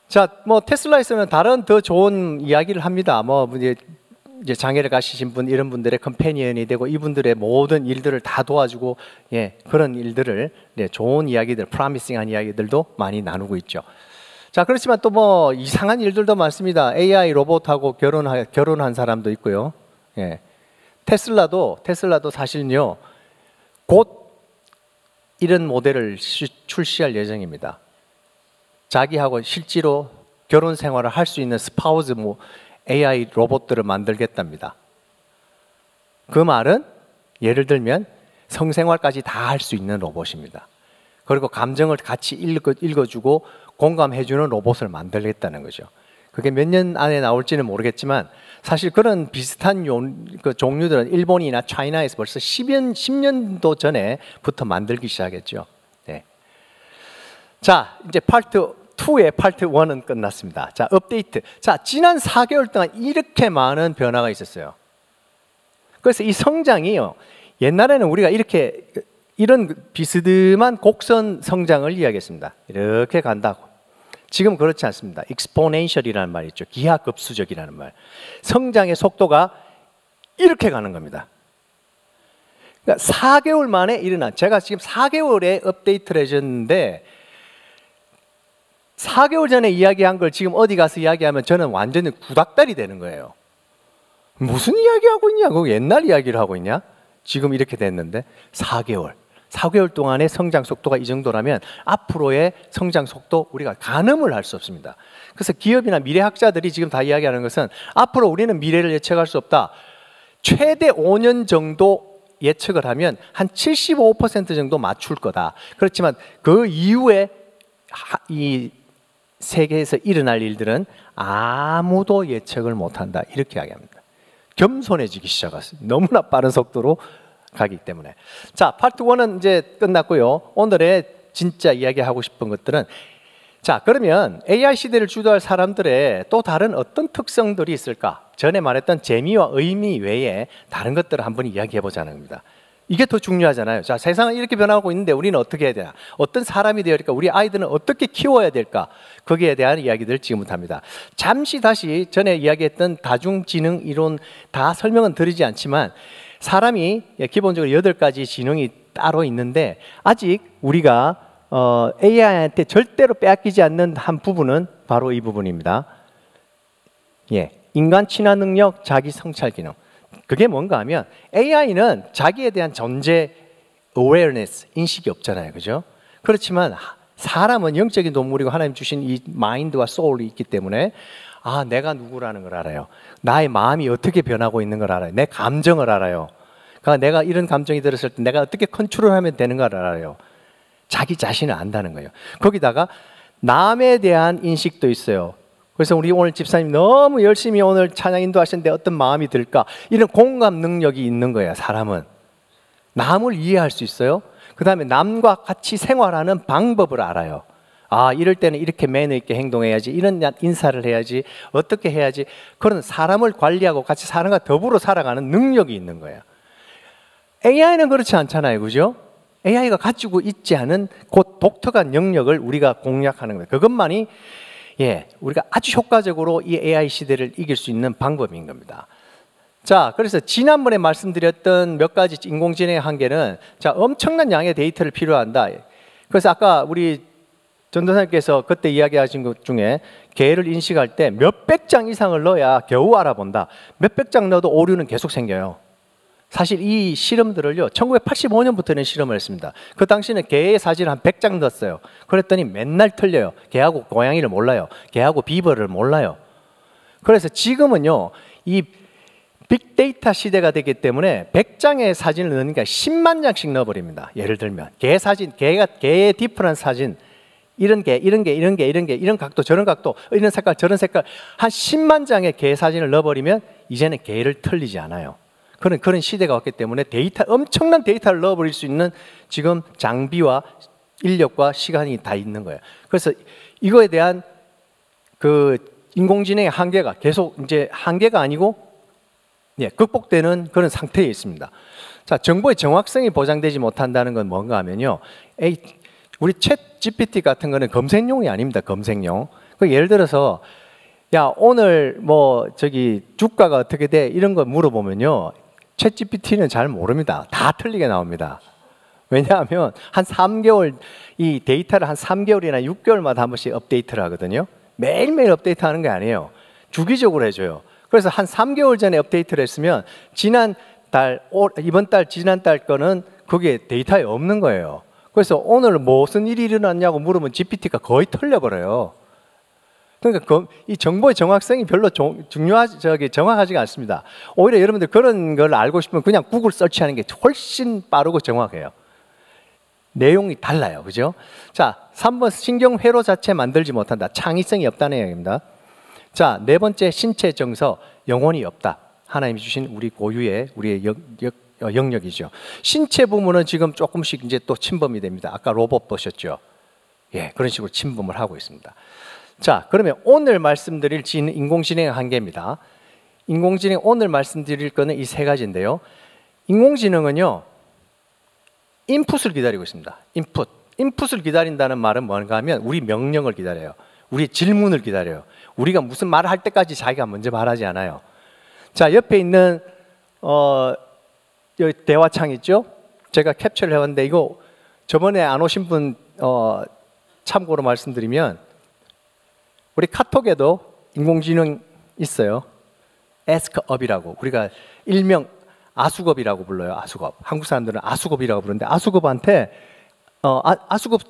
자, 뭐 테슬라에서는 다른 더 좋은 이야기를 합니다. 뭐 이제 장애를 가지신 분, 이런 분들의 컴패니언이 되고 이분들의 모든 일들을 다 도와주고, 그런 일들을, 좋은 이야기들, 프로미싱한 이야기들도 많이 나누고 있죠. 자, 그렇지만 또 뭐 이상한 일들도 많습니다. AI 로봇하고 결혼한 사람도 있고요. 테슬라도 사실은요, 곧 이런 모델을 출시할 예정입니다. 자기하고 실제로 결혼 생활을 할 수 있는 스파우스 AI 로봇들을 만들겠답니다. 그 말은 예를 들면 성생활까지 다 할 수 있는 로봇입니다. 그리고 감정을 같이 읽어주고 공감해주는 로봇을 만들겠다는 거죠. 그게 몇 년 안에 나올지는 모르겠지만 사실 그런 비슷한 종류들은 일본이나 차이나에서 벌써 10년도 전에부터 만들기 시작했죠. 네. 자, 이제 파트 2의 파트 1은 끝났습니다. 자, 업데이트. 자, 지난 4개월 동안 이렇게 많은 변화가 있었어요. 그래서 이 성장이요, 옛날에는 우리가 이런 비스듬한 곡선 성장을 이야기했습니다. 이렇게 간다고. 지금 그렇지 않습니다. exponential이라는 말이 있죠. 기하급수적이라는 말. 성장의 속도가 이렇게 가는 겁니다. 그러니까 4개월 만에 일어난, 제가 지금 4개월에 업데이트를 해줬는데 4개월 전에 이야기한 걸 지금 어디 가서 이야기하면 저는 완전히 구닥다리 되는 거예요. 무슨 이야기하고 있냐? 그거 옛날 이야기를 하고 있냐? 지금 이렇게 됐는데 4개월 동안의 성장 속도가 이 정도라면 앞으로의 성장 속도 우리가 가늠을 할 수 없습니다. 그래서 기업이나 미래학자들이 지금 다 이야기하는 것은 앞으로 우리는 미래를 예측할 수 없다. 최대 5년 정도 예측을 하면 한 75% 정도 맞출 거다. 그렇지만 그 이후에 이 세계에서 일어날 일들은 아무도 예측을 못한다. 이렇게 이야기합니다. 겸손해지기 시작했어요. 너무나 빠른 속도로 가기 때문에. 자, 파트 1은 이제 끝났고요. 오늘의 진짜 이야기하고 싶은 것들은, 자, 그러면 AI 시대를 주도할 사람들의 또 다른 어떤 특성들이 있을까? 전에 말했던 재미와 의미 외에 다른 것들을 한번 이야기해 보자는 겁니다. 이게 더 중요하잖아요. 자, 세상은 이렇게 변하고 있는데 우리는 어떻게 해야 되나? 어떤 사람이 되어야 될까? 우리 아이들은 어떻게 키워야 될까? 거기에 대한 이야기들을 지금부터 합니다. 잠시 다시 전에 이야기했던 다중지능 이론 다 설명은 드리지 않지만 사람이 기본적으로 8가지 지능이 따로 있는데 아직 우리가 AI한테 절대로 빼앗기지 않는 한 부분은 바로 이 부분입니다. 예, 인간 친화 능력, 자기 성찰 기능. 그게 뭔가 하면 AI는 자기에 대한 존재 awareness, 인식이 없잖아요. 그죠? 그렇지만 사람은 영적인 동물이고 하나님 주신 이 마인드와 소울이 있기 때문에 아, 내가 누구라는 걸 알아요. 나의 마음이 어떻게 변하고 있는 걸 알아요. 내 감정을 알아요. 그러니까 내가 이런 감정이 들었을 때 내가 어떻게 컨트롤하면 되는 걸 알아요. 자기 자신을 안다는 거예요. 거기다가 남에 대한 인식도 있어요. 그래서 우리 오늘 집사님 너무 열심히 오늘 찬양 인도하시는데 어떤 마음이 들까? 이런 공감 능력이 있는 거예요. 사람은. 남을 이해할 수 있어요. 그 다음에 남과 같이 생활하는 방법을 알아요. 아, 이럴 때는 이렇게 매너 있게 행동해야지, 이런 인사를 해야지, 어떻게 해야지. 그런 사람을 관리하고 같이 사람과 더불어 살아가는 능력이 있는 거예요. AI는 그렇지 않잖아요. 그죠? AI가 가지고 있지 않은 곧 독특한 영역을 우리가 공략하는 거예요. 그것만이 우리가 아주 효과적으로 이 AI 시대를 이길 수 있는 방법인 겁니다. 자, 그래서 지난번에 말씀드렸던 몇 가지 인공지능의 한계는 자, 엄청난 양의 데이터를 필요한다. 그래서 아까 우리 전도사님께서 그때 이야기하신 것 중에 개를 인식할 때 몇백 장 이상을 넣어야 겨우 알아본다. 몇백 장 넣어도 오류는 계속 생겨요. 사실 이 실험들을요 1985년부터는 실험을 했습니다. 그 당시에는 개의 사진을 한 100장 넣었어요. 그랬더니 맨날 틀려요. 개하고 고양이를 몰라요. 개하고 비버를 몰라요. 그래서 지금은요 이 빅데이터 시대가 되기 때문에 100장의 사진을 넣으니까 10만 장씩 넣어버립니다. 예를 들면 개 사진, 개의 디프런 사진, 이런 개, 이런 개, 이런 개, 이런 개, 이런 각도, 저런 각도, 이런 색깔, 저런 색깔 한 10만 장의 개 사진을 넣어버리면 이제는 개를 틀리지 않아요. 그런 시대가 왔기 때문에 엄청난 데이터를 넣어버릴 수 있는 지금 장비와 인력과 시간이 다 있는 거예요. 그래서 이거에 대한 그 인공지능의 한계가 계속 이제 한계가 아니고 극복되는 그런 상태에 있습니다. 자, 정보의 정확성이 보장되지 못한다는 건 뭔가 하면요. 우리 챗 GPT 같은 거는 검색용이 아닙니다. 검색용. 예를 들어서 야, 오늘 뭐 저기 주가가 어떻게 돼? 이런 거 물어보면요. 챗 GPT는 잘 모릅니다. 다 틀리게 나옵니다. 왜냐하면 한 3개월 이 데이터를 한 3개월이나 6개월마다 한 번씩 업데이트를 하거든요. 매일매일 업데이트하는 게 아니에요. 주기적으로 해줘요. 그래서 한 3개월 전에 업데이트를 했으면 이번 달, 지난달 거는 그게 데이터에 없는 거예요. 그래서 오늘 무슨 일이 일어났냐고 물으면 GPT가 거의 틀려버려요. 그러니까 이 정보의 정확성이 별로 정확하지가 않습니다. 오히려 여러분들 그런 걸 알고 싶으면 그냥 구글 서치하는 게 훨씬 빠르고 정확해요. 내용이 달라요. 그죠? 자, 3번 신경 회로 자체 만들지 못한다. 창의성이 없다는 이야기입니다. 자, 4번째 신체 정서, 영혼이 없다. 하나님이 주신 우리 고유의 우리의 영역이죠. 신체 부분은 지금 조금씩 이제 또 침범이 됩니다. 아까 로봇 보셨죠? 그런 식으로 침범을 하고 있습니다. 자, 그러면 오늘 말씀드릴 인공지능의 한계입니다. 인공지능 오늘 말씀드릴 거는 이 3가지인데요. 인공지능은요, 인풋을 기다리고 있습니다. 인풋을 기다린다는 말은 뭔가 하면 우리 명령을 기다려요. 우리 질문을 기다려요. 우리가 무슨 말을 할 때까지 자기가 먼저 말하지 않아요. 자, 옆에 있는 여기 대화창 있죠? 제가 캡처를 해왔는데 이거 저번에 안 오신 분 참고로 말씀드리면 우리 카톡에도 인공지능 있어요. Ask Up이라고. 우리가 일명 아수겁이라고 불러요. 아수겁. 한국 사람들은 아수겁이라고 부르는데 아수겁한테 아수겁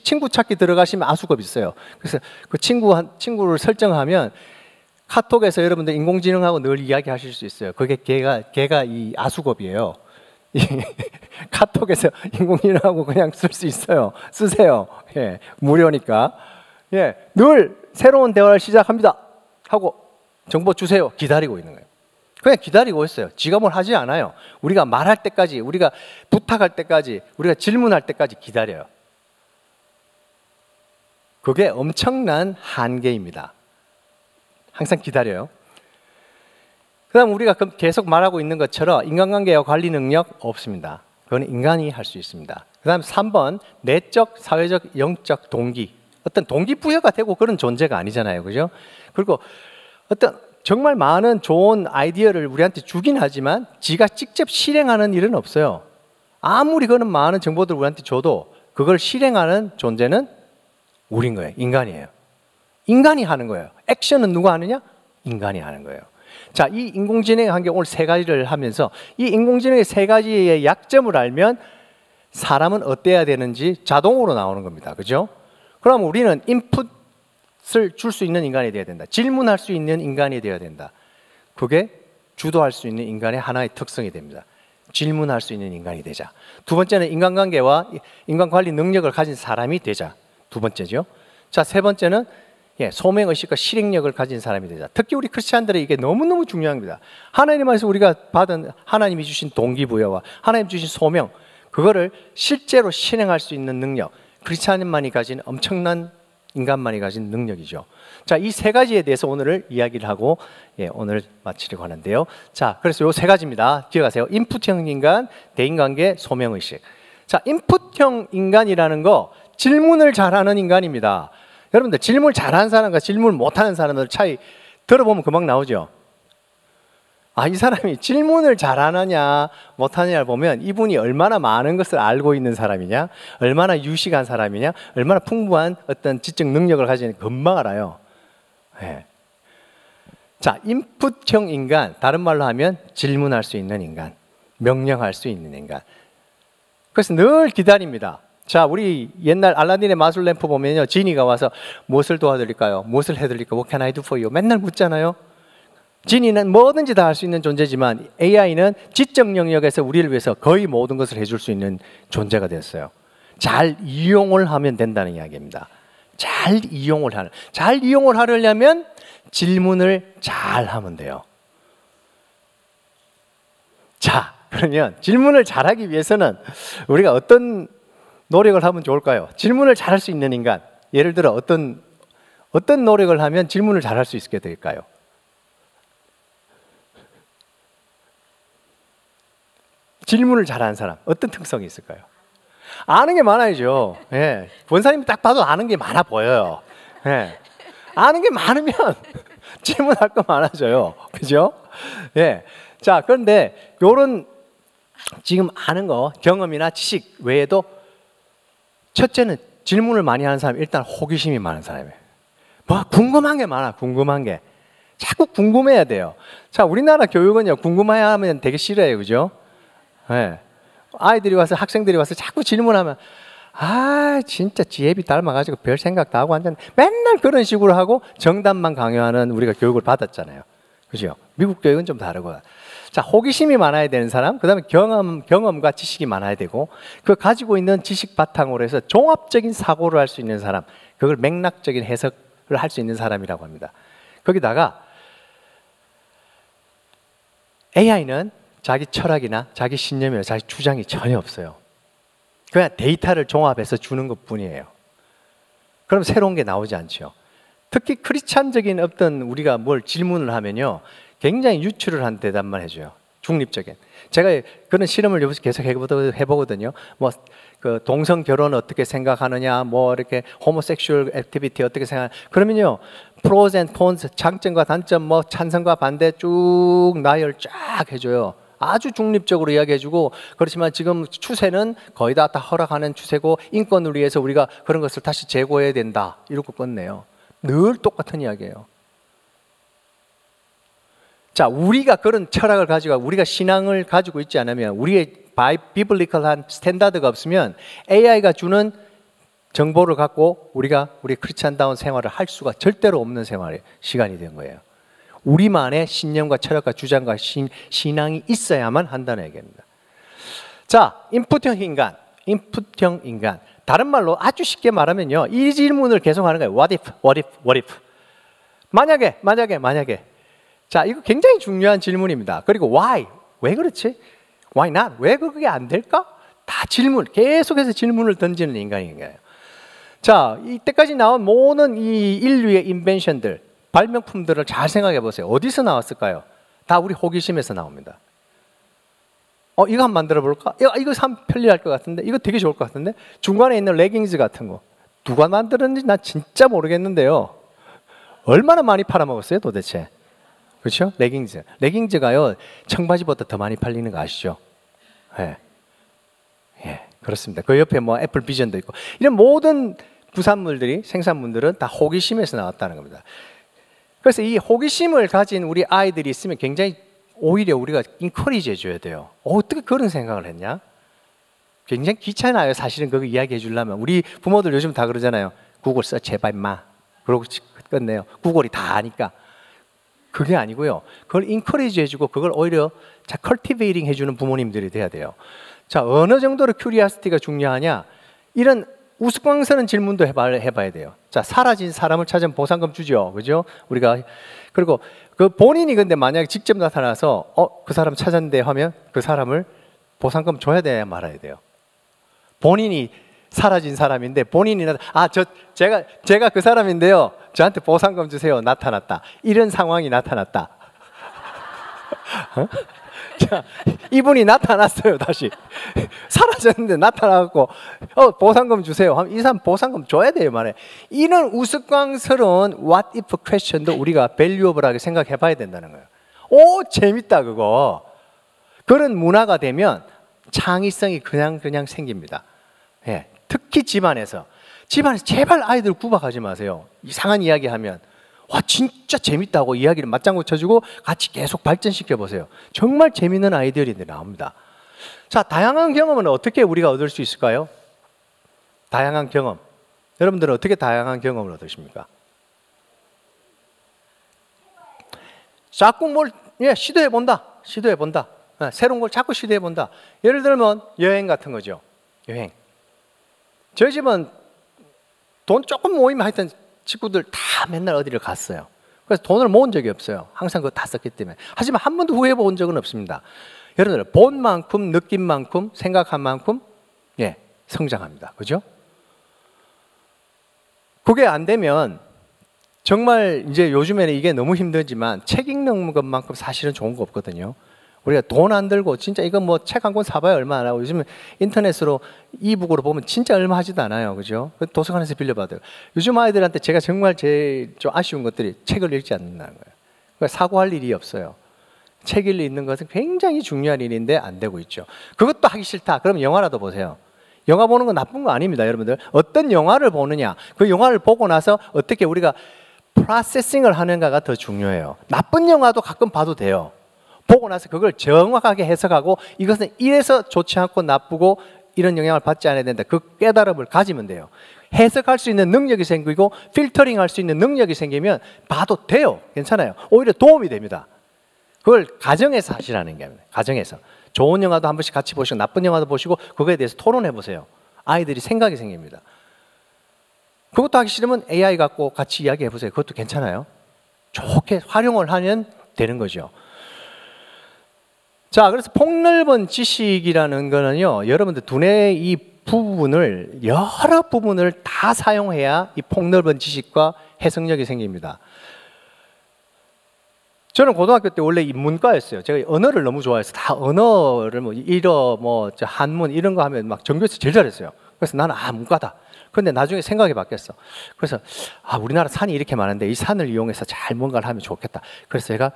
친구 찾기 들어가시면 아수겁 있어요. 그래서 그 친구를 설정하면 카톡에서 여러분들 인공지능하고 늘 이야기하실 수 있어요. 그게 걔가 이 아수겁이에요. 카톡에서 인공지능하고 그냥 쓸 수 있어요. 쓰세요. 예, 무료니까. 예, 늘 새로운 대화를 시작합니다 하고 정보 주세요. 기다리고 있는 거예요. 그냥 기다리고 있어요. 지가 뭘 하지 않아요. 우리가 말할 때까지, 우리가 부탁할 때까지, 우리가 질문할 때까지 기다려요. 그게 엄청난 한계입니다. 항상 기다려요. 그 다음 우리가 계속 말하고 있는 것처럼 인간관계와 관리 능력 없습니다. 그건 인간이 할 수 있습니다. 그 다음 3번 내적, 사회적, 영적 동기. 어떤 동기부여가 되고 그런 존재가 아니잖아요. 그죠? 그리고 어떤 정말 많은 좋은 아이디어를 우리한테 주긴 하지만 지가 직접 실행하는 일은 없어요. 아무리 그런 많은 정보들 우리한테 줘도 그걸 실행하는 존재는 우린 거예요. 인간이에요. 인간이 하는 거예요. 액션은 누가 하느냐? 인간이 하는 거예요. 자, 이 인공지능의 한계 오늘 3가지를 하면서 이 인공지능의 3가지의 약점을 알면 사람은 어때야 되는지 자동으로 나오는 겁니다. 그죠? 그럼 우리는 인풋을 줄 수 있는 인간이 되어야 된다. 질문할 수 있는 인간이 되어야 된다. 그게 주도할 수 있는 인간의 하나의 특성이 됩니다. 질문할 수 있는 인간이 되자. 두 번째는 인간관계와 인간관리 능력을 가진 사람이 되자. 두 번째죠. 자, 세 번째는 소명의식과 실행력을 가진 사람이 되자. 특히 우리 크리스찬들의 이게 너무너무 중요합니다. 하나님께서 우리가 받은 하나님이 주신 동기부여와 하나님 주신 소명, 그거를 실제로 실행할 수 있는 능력, 크리스찬만이 가진 엄청난 인간만이 가진 능력이죠. 자, 이 3가지에 대해서 오늘 이야기를 하고 오늘 마치려고 하는데요. 자, 그래서 이 3가지입니다. 기억하세요. 인풋형 인간, 대인관계, 소명의식. 자, 인풋형 인간이라는 거 질문을 잘하는 인간입니다. 여러분들 질문을 잘하는 사람과 질문을 못하는 사람들 차이 들어보면 금방 나오죠. 아, 이 사람이 질문을 잘하느냐 못하느냐를 보면 이분이 얼마나 많은 것을 알고 있는 사람이냐, 얼마나 유식한 사람이냐, 얼마나 풍부한 어떤 지적 능력을 가지는 금방 알아요. 네. 자, 인풋형 인간, 다른 말로 하면 질문할 수 있는 인간, 명령할 수 있는 인간. 그래서 늘 기다립니다. 자, 우리 옛날 알라딘의 마술 램프 보면요, 지니가 와서 무엇을 도와드릴까요? 무엇을 해드릴까요? What can I do for you? 맨날 묻잖아요. 지니는 뭐든지 다 할 수 있는 존재지만 AI는 지적 영역에서 우리를 위해서 거의 모든 것을 해줄 수 있는 존재가 됐어요. 잘 이용을 하면 된다는 이야기입니다. 잘 이용을 하려면 질문을 잘 하면 돼요. 자, 그러면 질문을 잘하기 위해서는 우리가 어떤 노력을 하면 좋을까요? 질문을 잘할 수 있는 인간, 예를 들어 어떤 노력을 하면 질문을 잘할 수 있게 될까요? 질문을 잘하는 사람, 어떤 특성이 있을까요? 아는 게 많아야죠. 예. 권사님이 딱 봐도 아는 게 많아 보여요. 예. 아는 게 많으면 질문할 거 많아져요. 그죠? 예. 자, 그런데 요런 지금 아는 거, 경험이나 지식 외에도 첫째는 질문을 많이 하는 사람, 일단 호기심이 많은 사람이에요. 뭐 궁금한 게 많아, 궁금한 게. 자꾸 궁금해야 돼요. 자, 우리나라 교육은요, 궁금해야 하면 되게 싫어요. 그죠? 네. 아이들이 와서, 학생들이 와서 자꾸 질문하면, 아, 진짜 지혜비 닮아가지고 별 생각 다 하고 앉았네. 맨날 그런 식으로 하고 정답만 강요하는 우리가 교육을 받았잖아요. 그죠? 미국 교육은 좀 다르고. 자, 호기심이 많아야 되는 사람, 그 다음에 경험과 지식이 많아야 되고, 그 가지고 있는 지식 바탕으로 해서 종합적인 사고를 할 수 있는 사람, 그걸 맥락적인 해석을 할 수 있는 사람이라고 합니다. 거기다가 AI는 자기 철학이나 자기 신념이나 자기 주장이 전혀 없어요. 그냥 데이터를 종합해서 주는 것 뿐이에요. 그럼 새로운 게 나오지 않죠. 특히 크리스찬적인 어떤 우리가 뭘 질문을 하면요, 굉장히 유추를 한 대답만 해줘요. 중립적인. 제가 그런 실험을 여기서 계속 해보거든요. 뭐 그 동성 결혼 어떻게 생각하느냐, 뭐 이렇게 호모섹슈얼 액티비티 어떻게 생각. 그러면요, 프로즈 앤 콘스, 장점과 단점, 뭐 찬성과 반대 쭉 나열 쫙 해줘요. 아주 중립적으로 이야기해주고, 그렇지만 지금 추세는 거의 다 허락하는 추세고 인권을 위해서 우리가 그런 것을 다시 재고해야 된다. 이러고 끝내요. 늘 똑같은 이야기예요. 자, 우리가 그런 철학을 가지고 우리가 신앙을 가지고 있지 않으면 우리의 비블리컬한 스탠다드가 없으면 AI가 주는 정보를 갖고 우리가 우리 크리스찬다운 생활을 할 수가 절대로 없는 생활의 시간이 된 거예요. 우리만의 신념과 철학과 주장과 신앙이 있어야만 한다는 얘기입니다. 자, 인풋형 인간, 인풋형 인간. 다른 말로 아주 쉽게 말하면요, 이 질문을 계속 하는 거예요. What if, what if, what if. 만약에. 자, 이거 굉장히 중요한 질문입니다. 그리고 why? 왜 그렇지? Why not? 왜 그게 안 될까? 다 질문, 계속해서 질문을 던지는 인간인 거예요. 자, 이때까지 나온 모든 이 인류의 인벤션들, 발명품들을 잘 생각해 보세요. 어디서 나왔을까요? 다 우리 호기심에서 나옵니다. 이거 한번 만들어 볼까? 이거 참 편리할 것 같은데, 이거 되게 좋을 것 같은데, 중간에 있는 레깅스 같은 거 누가 만들었는지 난 진짜 모르겠는데요. 얼마나 많이 팔아먹었어요 도대체? 그렇죠? 레깅스가요 청바지보다 더 많이 팔리는 거 아시죠? 예, 그렇습니다. 그 옆에 뭐 애플 비전도 있고, 이런 모든 부산물들이, 생산물들은 다 호기심에서 나왔다는 겁니다. 그래서 이 호기심을 가진 우리 아이들이 있으면 굉장히 오히려 우리가 인커리지 해줘야 돼요. 어떻게 그런 생각을 했냐? 굉장히 귀찮아요. 사실은 그거 이야기해 주려면. 우리 부모들 요즘 다 그러잖아요. 구글 써 제발 마. 그러고 끝내요. 구글이 다 아니까. 그게 아니고요. 그걸 인커리지 해주고 그걸 오히려 자 컬티베이팅 해주는 부모님들이 돼야 돼요. 자, 어느 정도로 큐리아시티가 중요하냐? 이런 우스꽝스러운 질문도 해봐야 돼요. 자, 사라진 사람을 찾으면 보상금 주죠. 그죠? 우리가. 그리고 그 본인이 근데 만약에 직접 나타나서 그 사람 찾았는데 하면 그 사람을 보상금 줘야 돼야 말아야 돼요. 본인이 사라진 사람인데 본인이 제가 그 사람인데요. 저한테 보상금 주세요. 나타났다. 이런 상황이 나타났다. 자, 이분이 나타났어요. 다시 사라졌는데 나타나고 보상금 주세요 하면 이 사람 보상금 줘야 돼요. 말해. 이런 우스꽝스러운 what if question도 우리가 밸류어블하게 생각해 봐야 된다는 거예요. 오, 재밌다 그거. 그런 문화가 되면 창의성이 그냥 생깁니다. 예, 특히 집안에서 제발 아이들 구박하지 마세요. 이상한 이야기 하면 와 진짜 재밌다고 이야기를 맞장구 쳐주고 같이 계속 발전시켜 보세요. 정말 재밌는 아이디어들이 나옵니다. 자, 다양한 경험은 어떻게 우리가 얻을 수 있을까요? 다양한 경험. 여러분들은 어떻게 다양한 경험을 얻으십니까? 자꾸 뭘 시도해 본다. 새로운 걸 자꾸 시도해 본다. 예를 들면 여행 같은 거죠. 여행. 저희 집은 돈 조금 모이면 하여튼 친구들 다 맨날 어디를 갔어요. 그래서 돈을 모은 적이 없어요. 항상 그거 다 썼기 때문에. 하지만 한 번도 후회해 본 적은 없습니다. 여러분들 본 만큼, 느낀 만큼, 생각한 만큼 성장합니다. 그죠? 그게 안 되면 정말 이제 요즘에는 이게 너무 힘들지만 책 읽는 것만큼 사실은 좋은 거 없거든요. 우리가 돈 안 들고 진짜 이거 뭐 책 한 권 사봐야 얼마 안 하고 요즘은 인터넷으로 이북으로 보면 진짜 얼마 하지도 않아요. 그죠? 도서관에서 빌려받아요. 요즘 아이들한테 제가 정말 제일 좀 아쉬운 것들이 책을 읽지 않는다는 거예요. 그러니까 사고할 일이 없어요. 책 읽는 것은 굉장히 중요한 일인데 안 되고 있죠. 그것도 하기 싫다. 그럼 영화라도 보세요. 영화 보는 건 나쁜 거 아닙니다. 여러분들. 어떤 영화를 보느냐. 그 영화를 보고 나서 어떻게 우리가 프로세싱을 하는가가 더 중요해요. 나쁜 영화도 가끔 봐도 돼요. 보고 나서 그걸 정확하게 해석하고 이것은 이래서 좋지 않고 나쁘고 이런 영향을 받지 않아야 된다. 그 깨달음을 가지면 돼요. 해석할 수 있는 능력이 생기고 필터링할 수 있는 능력이 생기면 봐도 돼요. 괜찮아요. 오히려 도움이 됩니다. 그걸 가정에서 하시라는 게 아닙니다. 가정에서. 좋은 영화도 한 번씩 같이 보시고 나쁜 영화도 보시고 그거에 대해서 토론해 보세요. 아이들이 생각이 생깁니다. 그것도 하기 싫으면 AI 갖고 같이 이야기해 보세요. 그것도 괜찮아요. 좋게 활용을 하면 되는 거죠. 자, 그래서 폭넓은 지식이라는 거는요, 여러분들 두뇌의 이 부분을, 여러 부분을 다 사용해야 이 폭넓은 지식과 해석력이 생깁니다. 저는 고등학교 때 원래 인문과였어요. 제가 언어를 너무 좋아해서 다 언어를 뭐 일어, 뭐 한문 이런 거 하면 막 전교에서 제일 잘했어요. 그래서 나는 문과다. 근데 나중에 생각이 바뀌었어. 그래서 우리나라 산이 이렇게 많은데 이 산을 이용해서 잘 뭔가를 하면 좋겠다. 그래서 제가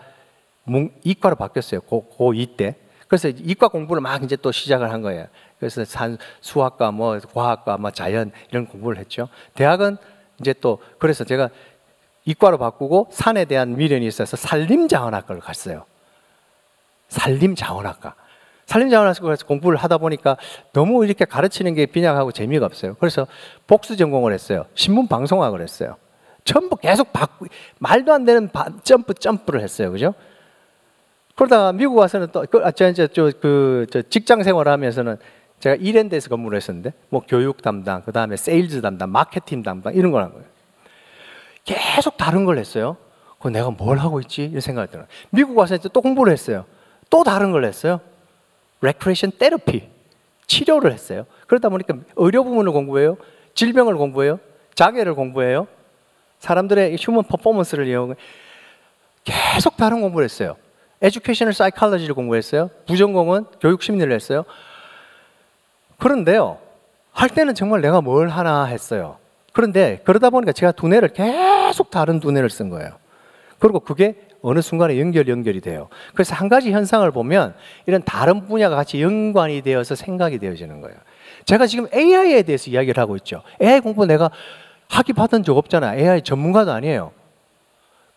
이과로 바뀌었어요. 고2 때. 그래서 이과 공부를 막 이제 또 시작을 한 거예요. 그래서 수학과 뭐 과학과 뭐 자연 이런 공부를 했죠. 대학은 이제 또 그래서 제가 이과로 바꾸고 산에 대한 미련이 있어서 산림자원학과를 갔어요. 산림자원학과. 산림자원학과에서 공부를 하다 보니까 너무 이렇게 가르치는 게 빈약하고 재미가 없어요. 그래서 복수 전공을 했어요. 신문방송학을 했어요. 전부 계속 말도 안 되는 점프를 했어요. 그죠? 그러다가 미국 와서는 또 직장 생활을 하면서는 제가 이랜드에서 근무를 했었는데 뭐 교육 담당, 그 다음에 세일즈 담당, 마케팅 담당 이런 걸 한 거예요. 계속 다른 걸 했어요. 그럼 내가 뭘 하고 있지? 이런 생각이 들어요. 미국 와서 또 공부를 했어요. 또 다른 걸 했어요. 레크레이션 테라피, 치료를 했어요. 그러다 보니까 의료 부문을 공부해요. 질병을 공부해요. 장애를 공부해요. 사람들의 휴먼 퍼포먼스를 이용해 계속 다른 공부를 했어요. 에듀케이셔널 사이콜로지를 공부했어요. 부전공은 교육 심리를 했어요. 그런데요, 할 때는 정말 내가 뭘 하나 했어요. 그런데 그러다 보니까 제가 두뇌를 계속 다른 두뇌를 쓴 거예요. 그리고 그게 어느 순간에 연결이 돼요. 그래서 한 가지 현상을 보면 이런 다른 분야가 같이 연관이 되어서 생각이 되어지는 거예요. 제가 지금 AI에 대해서 이야기를 하고 있죠. AI 공부 내가 학위 받은 적 없잖아. AI 전문가도 아니에요.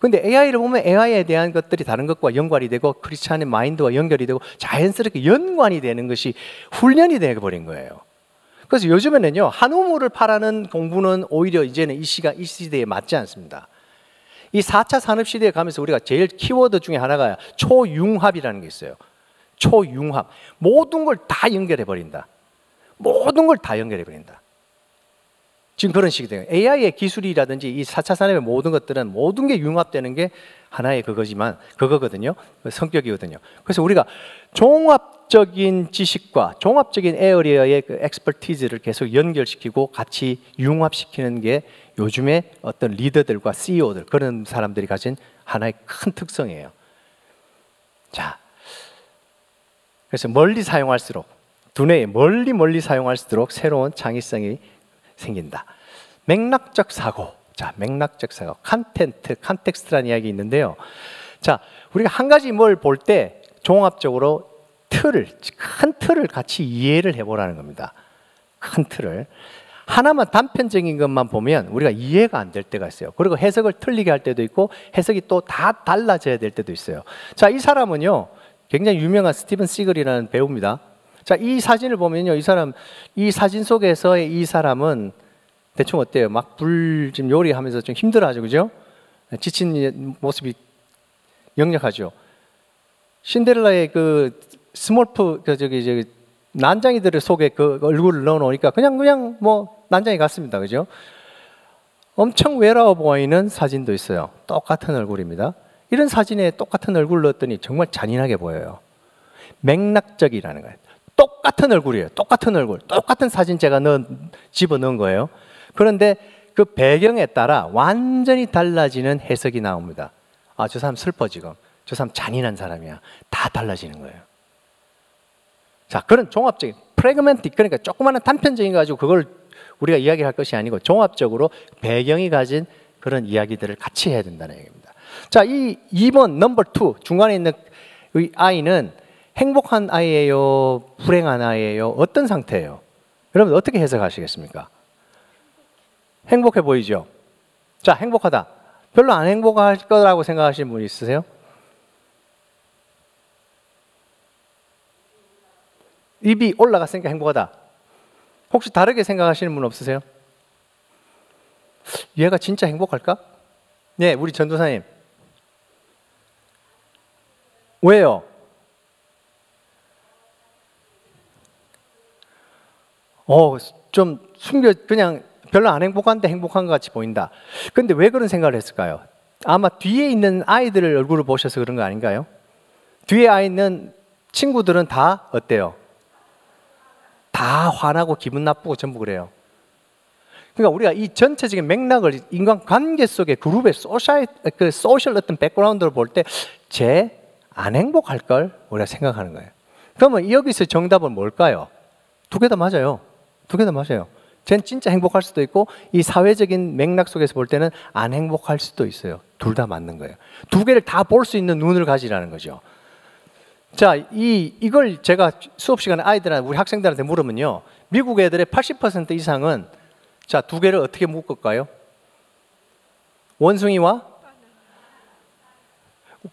근데 AI를 보면 AI에 대한 것들이 다른 것과 연관이 되고 크리스찬의 마인드와 연결이 되고 자연스럽게 연관이 되는 것이 훈련이 되어버린 거예요. 그래서 요즘에는요, 한 우물을 파라는 공부는 오히려 이제는 이 시대에 맞지 않습니다. 이 4차 산업시대에 가면서 우리가 제일 키워드 중에 하나가 초융합이라는 게 있어요. 초융합. 모든 걸 다 연결해버린다. 모든 걸 다 연결해버린다. 지금 그런 식이 돼요. AI의 기술이라든지 이 4차 산업의 모든 것들은 모든 게 융합되는 게 하나의 그거거든요. 성격이거든요. 그래서 우리가 종합적인 지식과 종합적인 에어리어의 그 엑스퍼티즈를 계속 연결시키고 같이 융합시키는 게 요즘에 어떤 리더들과 CEO들, 그런 사람들이 가진 하나의 큰 특성이에요. 자, 그래서 멀리 사용할수록, 두뇌에 멀리 사용할수록 새로운 창의성이 생긴다. 맥락적 사고. 자, 맥락적 사고. 컨텍스트라는 이야기 있는데요. 자, 우리가 한 가지 뭘 볼 때 종합적으로 큰 틀을 같이 이해를 해보라는 겁니다. 큰 틀을. 하나만 단편적인 것만 보면 우리가 이해가 안 될 때가 있어요. 그리고 해석을 틀리게 할 때도 있고 해석이 또 다 달라져야 될 때도 있어요. 자, 이 사람은요, 굉장히 유명한 스티븐 시글이라는 배우입니다. 자, 이 사진을 보면요, 이 사진 속에서의 이 사람은 대충 어때요? 막 지금 요리하면서 좀 힘들어하죠, 그죠? 지친 모습이 역력하죠. 신데렐라의 그 난장이들의 속에 그 얼굴을 넣어놓으니까 그냥 뭐 난장이 같습니다, 그죠? 엄청 외로워 보이는 사진도 있어요. 똑같은 얼굴입니다. 이런 사진에 똑같은 얼굴을 넣었더니 정말 잔인하게 보여요. 맥락적이라는 거예요. 똑같은 얼굴이에요. 똑같은 얼굴. 똑같은 사진 제가 집어넣은 거예요. 그런데 그 배경에 따라 완전히 달라지는 해석이 나옵니다. 아, 저 사람 슬퍼 지금. 저 사람 잔인한 사람이야. 다 달라지는 거예요. 자, 그런 종합적인, 프래그멘틱, 그러니까 조그마한 단편적인 거 가지고 그걸 우리가 이야기할 것이 아니고 종합적으로 배경이 가진 그런 이야기들을 같이 해야 된다는 얘기입니다. 자, 이 2번 넘버 2 중간에 있는 이 아이는 행복한 아이예요? 불행한 아이예요? 어떤 상태예요? 여러분 어떻게 해석하시겠습니까? 행복해 보이죠? 자, 행복하다. 별로 안 행복할 거라고 생각하시는 분 있으세요? 입이 올라갔으니까 행복하다. 혹시 다르게 생각하시는 분 없으세요? 얘가 진짜 행복할까? 네, 우리 전도사님. 왜요? 좀 그냥 별로 안 행복한데 행복한 것 같이 보인다. 근데 왜 그런 생각을 했을까요? 아마 뒤에 있는 아이들 얼굴을 보셔서 그런 거 아닌가요? 뒤에 아 있는 친구들은 다 어때요? 다 화나고 기분 나쁘고 전부 그래요. 그러니까 우리가 이 전체적인 맥락을 인간 관계 속의 그룹의 소셜 어떤 백그라운드를 볼 때 쟤 안 행복할 걸 우리가 생각하는 거예요. 그러면 여기서 정답은 뭘까요? 두 개 다 맞아요. 두 개 다 맞아요. 쟤는 진짜 행복할 수도 있고 이 사회적인 맥락 속에서 볼 때는 안 행복할 수도 있어요. 둘 다 맞는 거예요. 두 개를 다 볼 수 있는 눈을 가지라는 거죠. 자, 이걸 제가 수업 시간에 우리 학생들한테 물으면요, 미국 애들의 80% 이상은 자, 두 개를 어떻게 묶을까요? 원숭이와?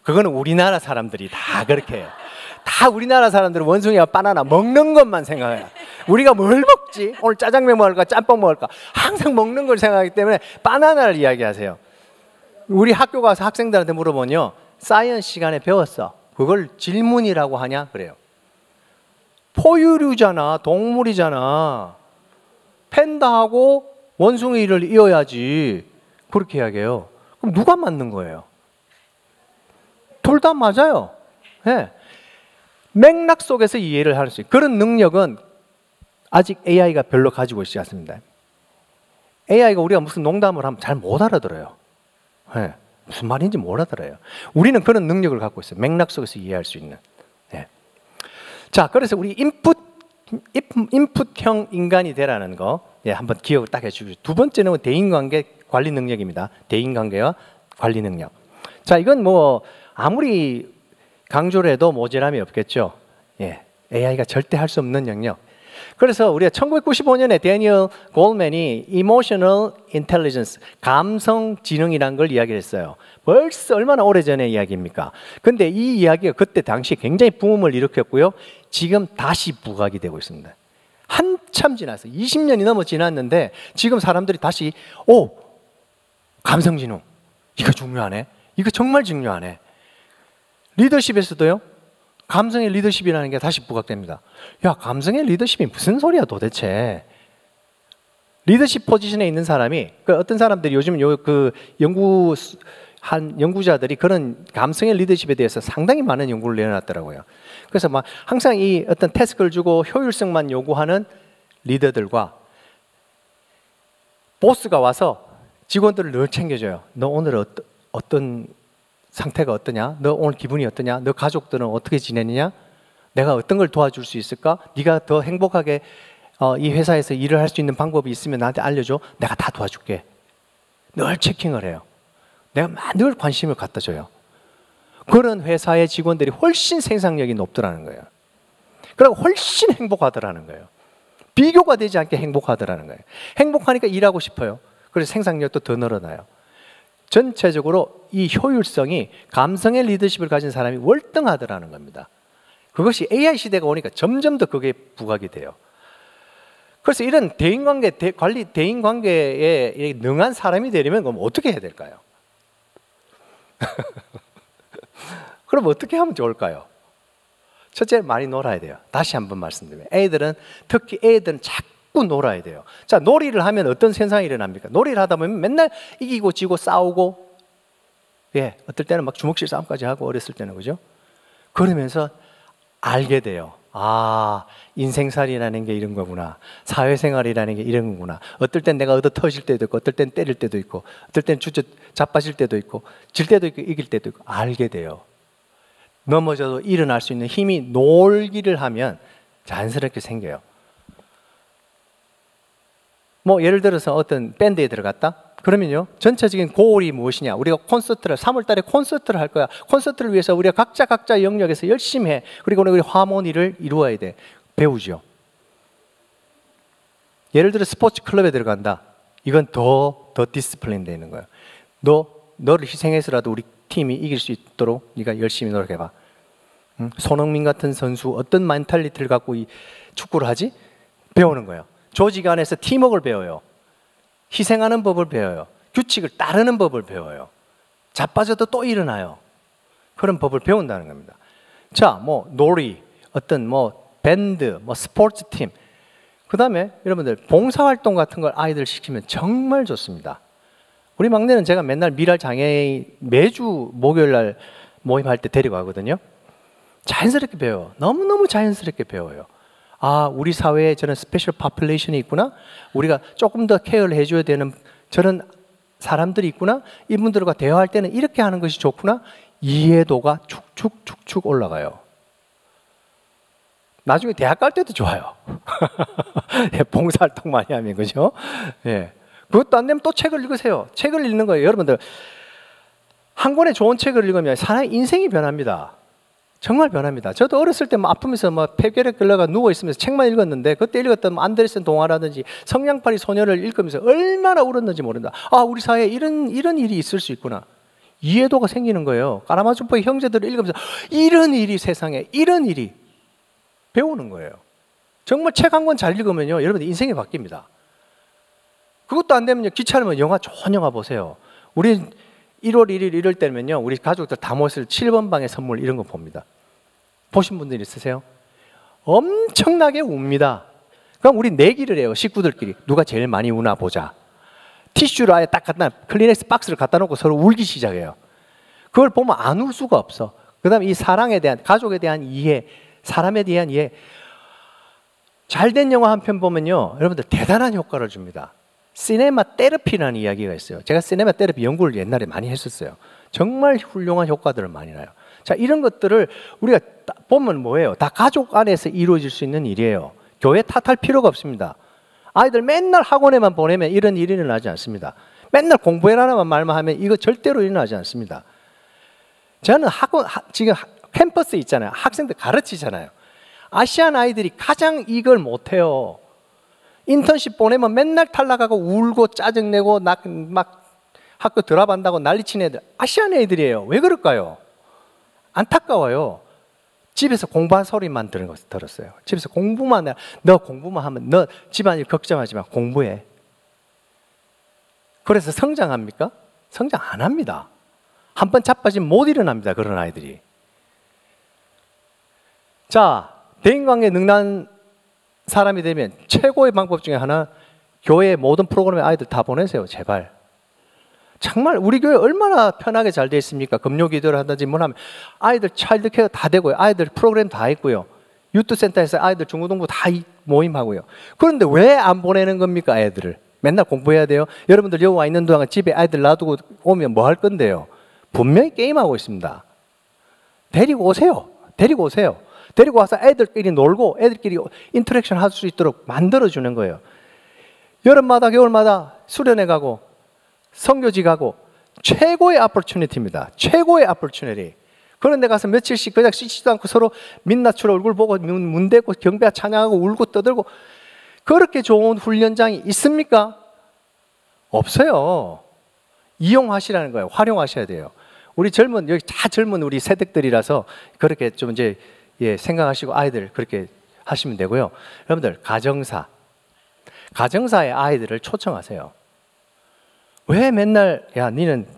그거는 우리나라 사람들이 다 그렇게 해요. 다 우리나라 사람들은 원숭이와 바나나 먹는 것만 생각해요. 우리가 뭘 먹지? 오늘 짜장면 먹을까? 짬뽕 먹을까? 항상 먹는 걸 생각하기 때문에 바나나를 이야기하세요. 우리 학교 가서 학생들한테 물어보면요, 사이언스 시간에 배웠어. 그걸 질문이라고 하냐? 그래요. 포유류잖아. 동물이잖아. 팬다하고 원숭이를 이어야지. 그렇게 이야기해요. 그럼 누가 맞는 거예요? 둘 다 맞아요. 네. 맥락 속에서 이해를 할 수 있어요. 그런 능력은 아직 AI가 별로 가지고 있지 않습니다. AI가 우리가 무슨 농담을 하면 잘 못 알아들어요. 네. 무슨 말인지 못 알아들어요. 우리는 그런 능력을 갖고 있어요. 맥락 속에서 이해할 수 있는. 네. 자, 그래서 우리 인풋형 인간이 되라는 거, 예, 한번 기억을 딱 해주시죠. 두 번째는 대인관계 관리 능력입니다. 대인관계와 관리 능력. 자, 이건 뭐 아무리 강조를 해도 모자람이 없겠죠. 예, AI가 절대 할 수 없는 영역. 그래서 우리가 1995년에 데니얼 골맨이 Emotional Intelligence, 감성지능이라는 걸 이야기를 했어요. 벌써 얼마나 오래전의 이야기입니까? 근데 이 이야기가 그때 당시에 굉장히 붐을 일으켰고요. 지금 다시 부각이 되고 있습니다. 한참 지났어요. 20년이 넘어 지났는데 지금 사람들이 다시 감성지능, 이거 중요하네. 이거 정말 중요하네. 리더십에서도요, 감성의 리더십이라는 게 다시 부각됩니다. 야, 감성의 리더십이 무슨 소리야 도대체. 리더십 포지션에 있는 사람이, 어떤 사람들이 요즘 연구자들이 그런 감성의 리더십에 대해서 상당히 많은 연구를 내놨더라고요. 그래서 막 항상 이 어떤 태스크를 주고 효율성만 요구하는 리더들과 보스가 와서 직원들을 늘 챙겨줘요. 너 오늘 어떤 상태가 어떠냐? 너 오늘 기분이 어떠냐? 너 가족들은 어떻게 지내느냐? 내가 어떤 걸 도와줄 수 있을까? 네가 더 행복하게 이 회사에서 일을 할 수 있는 방법이 있으면 나한테 알려줘. 내가 다 도와줄게. 늘 체킹을 해요. 내가 늘 관심을 갖다 줘요. 그런 회사의 직원들이 훨씬 생산력이 높더라는 거예요. 그리고 훨씬 행복하더라는 거예요. 비교가 되지 않게 행복하더라는 거예요. 행복하니까 일하고 싶어요. 그래서 생산력도 더 늘어나요. 전체적으로 이 효율성이 감성의 리더십을 가진 사람이 월등하더라는 겁니다. 그것이 AI 시대가 오니까 점점 더 그게 부각이 돼요. 그래서 이런 대인관계에 능한 사람이 되려면 그럼 어떻게 해야 될까요? 그럼 어떻게 하면 좋을까요? 첫째, 많이 놀아야 돼요. 다시 한번 말씀드리면 특히 애들은 자꾸 놀아야 돼요. 자, 놀이를 하면 어떤 현상이 일어납니까? 놀이를 하다 보면 맨날 이기고 지고 싸우고, 예, 어떨 때는 막 주먹질 싸움까지 하고, 어렸을 때는, 그죠? 그러면서 알게 돼요. 아, 인생살이라는 게 이런 거구나. 사회생활이라는 게 이런 거구나. 어떨 땐 내가 얻어 터질 때도 있고, 어떨 땐 때릴 때도 있고, 어떨 땐 자빠질 때도 있고, 질 때도 있고, 이길 때도 있고, 알게 돼요. 넘어져도 일어날 수 있는 힘이 놀기를 하면 자연스럽게 생겨요. 뭐 예를 들어서 어떤 밴드에 들어갔다? 그러면요, 전체적인 고울이 무엇이냐? 우리가 3월 달에 콘서트를 할 거야. 콘서트를 위해서 우리가 각자 영역에서 열심히 해. 그리고 우리 화모니를 이루어야 돼. 배우죠. 예를 들어 스포츠 클럽에 들어간다. 이건 더 디스플레인 되어 있는 거예요. 너를 희생해서라도 우리 팀이 이길 수 있도록 네가 열심히 노력해봐. 손흥민 같은 선수 어떤 멘탈리티를 갖고 이 축구를 하지? 배우는 거예요. 조직 안에서 팀워크를 배워요. 희생하는 법을 배워요. 규칙을 따르는 법을 배워요. 자빠져도 또 일어나요. 그런 법을 배운다는 겁니다. 자, 뭐 놀이, 어떤 뭐 밴드, 뭐 스포츠 팀, 그 다음에 여러분들 봉사활동 같은 걸 아이들 시키면 정말 좋습니다. 우리 막내는 제가 맨날 미랄 장애인 매주 목요일날 모임할 때 데리고 가거든요. 자연스럽게 배워요. 너무너무 자연스럽게 배워요. 아, 우리 사회에 저런 스페셜 파퓰레이션이 있구나. 우리가 조금 더 케어를 해줘야 되는 저런 사람들이 있구나. 이분들과 대화할 때는 이렇게 하는 것이 좋구나. 이해도가 축축 올라가요. 나중에 대학 갈 때도 좋아요. 예, 봉사활동 많이 하면, 그죠? 예. 그것도 안 되면 또 책을 읽으세요. 책을 읽는 거예요. 여러분들, 한 권의 좋은 책을 읽으면 사람의 인생이 변합니다. 정말 변합니다. 저도 어렸을 때 뭐 아프면서 막 폐결핵 걸려가 누워 있으면서 책만 읽었는데 그때 읽었던 안데르센 동화라든지 성냥팔이 소녀를 읽으면서 얼마나 울었는지 모른다. 아, 우리 사회에 이런 일이 있을 수 있구나. 이해도가 생기는 거예요. 까라마초프의 형제들을 읽으면서 이런 일이 세상에 이런 일이 배우는 거예요. 정말 책 한 권 잘 읽으면요, 여러분들 인생이 바뀝니다. 그것도 안 되면요, 귀찮으면 영화, 좋은 영화 보세요. 우리 1월 1일 이럴 때면요, 우리 가족들 다 모였을 7번 방의 선물 이런 거 봅니다. 보신 분들 있으세요? 엄청나게 웁니다. 그럼 우리 내기를 해요. 식구들끼리 누가 제일 많이 우나 보자. 티슈를 아예 딱 갖다 클리넥스 박스를 갖다 놓고 서로 울기 시작해요. 그걸 보면 안 울 수가 없어. 그 다음에 이 사랑에 대한, 가족에 대한 이해, 사람에 대한 이해. 잘된 영화 한 편 보면요, 여러분들 대단한 효과를 줍니다. 시네마 테라피라는 이야기가 있어요. 제가 시네마 테라피 연구를 옛날에 많이 했었어요. 정말 훌륭한 효과들을 많이 나요. 자, 이런 것들을 우리가 보면 뭐예요? 다 가족 안에서 이루어질 수 있는 일이에요. 교회 탓할 필요가 없습니다. 아이들 맨날 학원에만 보내면 이런 일이 일어나지 않습니다. 맨날 공부해라는 말만 하면 이거 절대로 일어나지 않습니다. 저는 지금 캠퍼스 있잖아요. 학생들 가르치잖아요. 아시안 아이들이 가장 이걸 못해요. 인턴십 보내면 맨날 탈락하고 울고 짜증내고 막 학교 드랍한다고 난리치는 애들, 아시안 애들이에요. 왜 그럴까요? 안타까워요. 집에서 공부한 소리만 들었어요. 집에서 공부만 해. 너 공부만 하면 너 집안일 걱정하지 마. 공부해. 그래서 성장합니까? 성장 안 합니다. 한 번 자빠지면 못 일어납니다. 그런 아이들이. 자, 대인관계에 능란 사람이 되면 최고의 방법 중에 하나, 교회 모든 프로그램에 아이들 다 보내세요. 제발. 정말 우리 교회 얼마나 편하게 잘 돼 있습니까? 금요 기도를 하든지 뭘 하면 아이들 차일드 케어 다 되고요. 아이들 프로그램 다 있고요. 유투센터에서 아이들 중고등부 다 모임하고요. 그런데 왜 안 보내는 겁니까? 애들을 맨날 공부해야 돼요. 여러분들 여기 와 있는 동안 집에 아이들 놔두고 오면 뭐 할 건데요? 분명히 게임하고 있습니다. 데리고 오세요. 데리고 오세요. 데리고 와서 애들끼리 놀고 애들끼리 인터랙션 할 수 있도록 만들어주는 거예요. 여름마다 겨울마다 수련회 가고 선교지 가고 최고의 opportunity입니다. 최고의 opportunity. 그런 데 가서 며칠씩 그냥 쉬지도 않고 서로 민낯으로 얼굴 보고 문대고 경배 찬양하고 울고 떠들고, 그렇게 좋은 훈련장이 있습니까? 없어요. 이용하시라는 거예요. 활용하셔야 돼요. 우리 여기 다 젊은 우리 세대들이라서 그렇게 좀 이제 생각하시고 아이들 그렇게 하시면 되고요. 여러분들 가정사의 아이들을 초청하세요. 왜 맨날 야 니는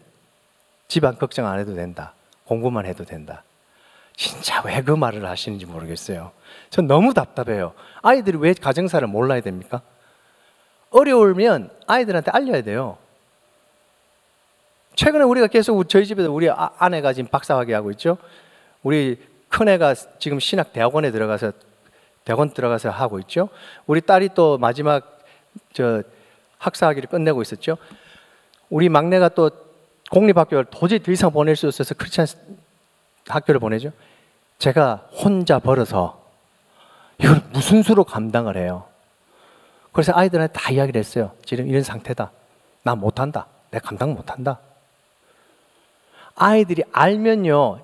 집안 걱정 안 해도 된다, 공부만 해도 된다. 진짜 왜 그 말을 하시는지 모르겠어요. 전 너무 답답해요. 아이들이 왜 가정사를 몰라야 됩니까? 어려우면 아이들한테 알려야 돼요. 최근에 우리가 계속 저희 집에서 우리 아내가 지금 박사학위 하고 있죠. 우리 큰애가 지금 신학대학원에 들어가서 대학원 들어가서 하고 있죠. 우리 딸이 또 마지막 학사학위를 끝내고 있었죠. 우리 막내가 또 공립학교를 도저히 더 이상 보낼 수 없어서 크리스찬 학교를 보내죠. 제가 혼자 벌어서 이걸 무슨 수로 감당을 해요. 그래서 아이들한테 다 이야기를 했어요. 지금 이런 상태다. 나 못한다. 내가 감당 못한다. 아이들이 알면요,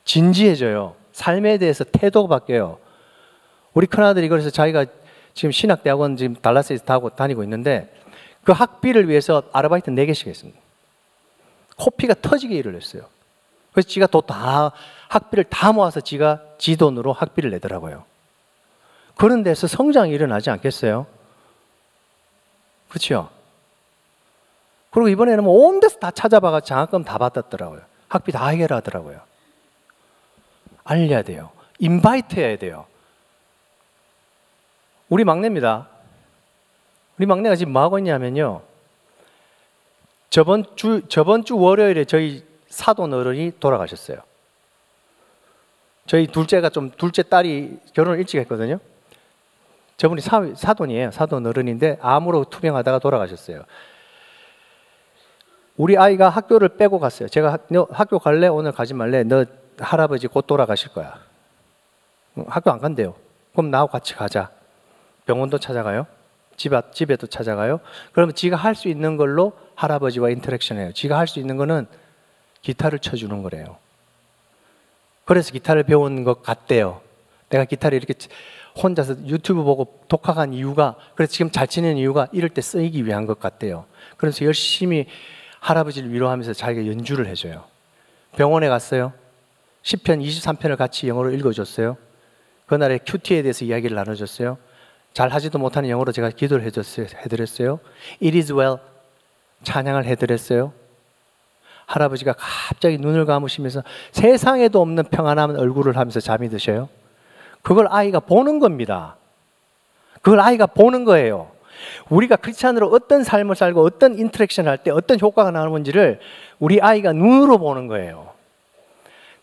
진지해져요. 삶에 대해서 태도가 바뀌어요. 우리 큰아들이 그래서 자기가 지금 신학대학원 지금 달라스에서 다니고 있는데 그 학비를 위해서 아르바이트 4개씩 했습니다. 코피가 터지게 일을 했어요. 그래서 지가 학비를 다 모아서 지가 지 돈으로 학비를 내더라고요. 그런 데서 성장이 일어나지 않겠어요? 그렇죠? 그리고 이번에는 뭐 온 데서 다 찾아봐가 장학금 다 받았더라고요. 학비 다 해결하더라고요. 알려야 돼요. 인바이트 해야 돼요. 우리 막내입니다. 우리 막내가 지금 뭐 하고 있냐면요, 저번 주 월요일에 저희 사돈 어른이 돌아가셨어요. 저희 둘째 딸이 결혼을 일찍 했거든요. 저분이 사돈이에요. 사돈 어른인데 암으로 투병하다가 돌아가셨어요. 우리 아이가 학교를 빼고 갔어요. 제가 너 학교 갈래? 오늘 가지 말래? 너 할아버지 곧 돌아가실 거야. 학교 안 간대요. 그럼 나하고 같이 가자. 병원도 찾아가요. 집에도 찾아가요. 그러면 지가 할 수 있는 걸로 할아버지와 인터랙션 해요. 지가 할 수 있는 거는 기타를 쳐주는 거래요. 그래서 기타를 배운 것 같대요. 내가 기타를 이렇게 혼자서 유튜브 보고 독학한 이유가, 그래서 지금 잘 치는 이유가 이럴 때 쓰이기 위한 것 같대요. 그래서 열심히 할아버지를 위로하면서 자기가 연주를 해줘요. 병원에 갔어요. 시편 23편을 같이 영어로 읽어줬어요. 그날의 큐티에 대해서 이야기를 나눠줬어요. 잘 하지도 못하는 영어로 제가 기도를 해드렸어요. It is well 찬양을 해드렸어요. 할아버지가 갑자기 눈을 감으시면서 세상에도 없는 평안한 얼굴을 하면서 잠이 드셔요. 그걸 아이가 보는 겁니다. 그걸 아이가 보는 거예요. 우리가 크리스찬으로 어떤 삶을 살고 어떤 인터랙션을 할 때 어떤 효과가 나오는지를 우리 아이가 눈으로 보는 거예요.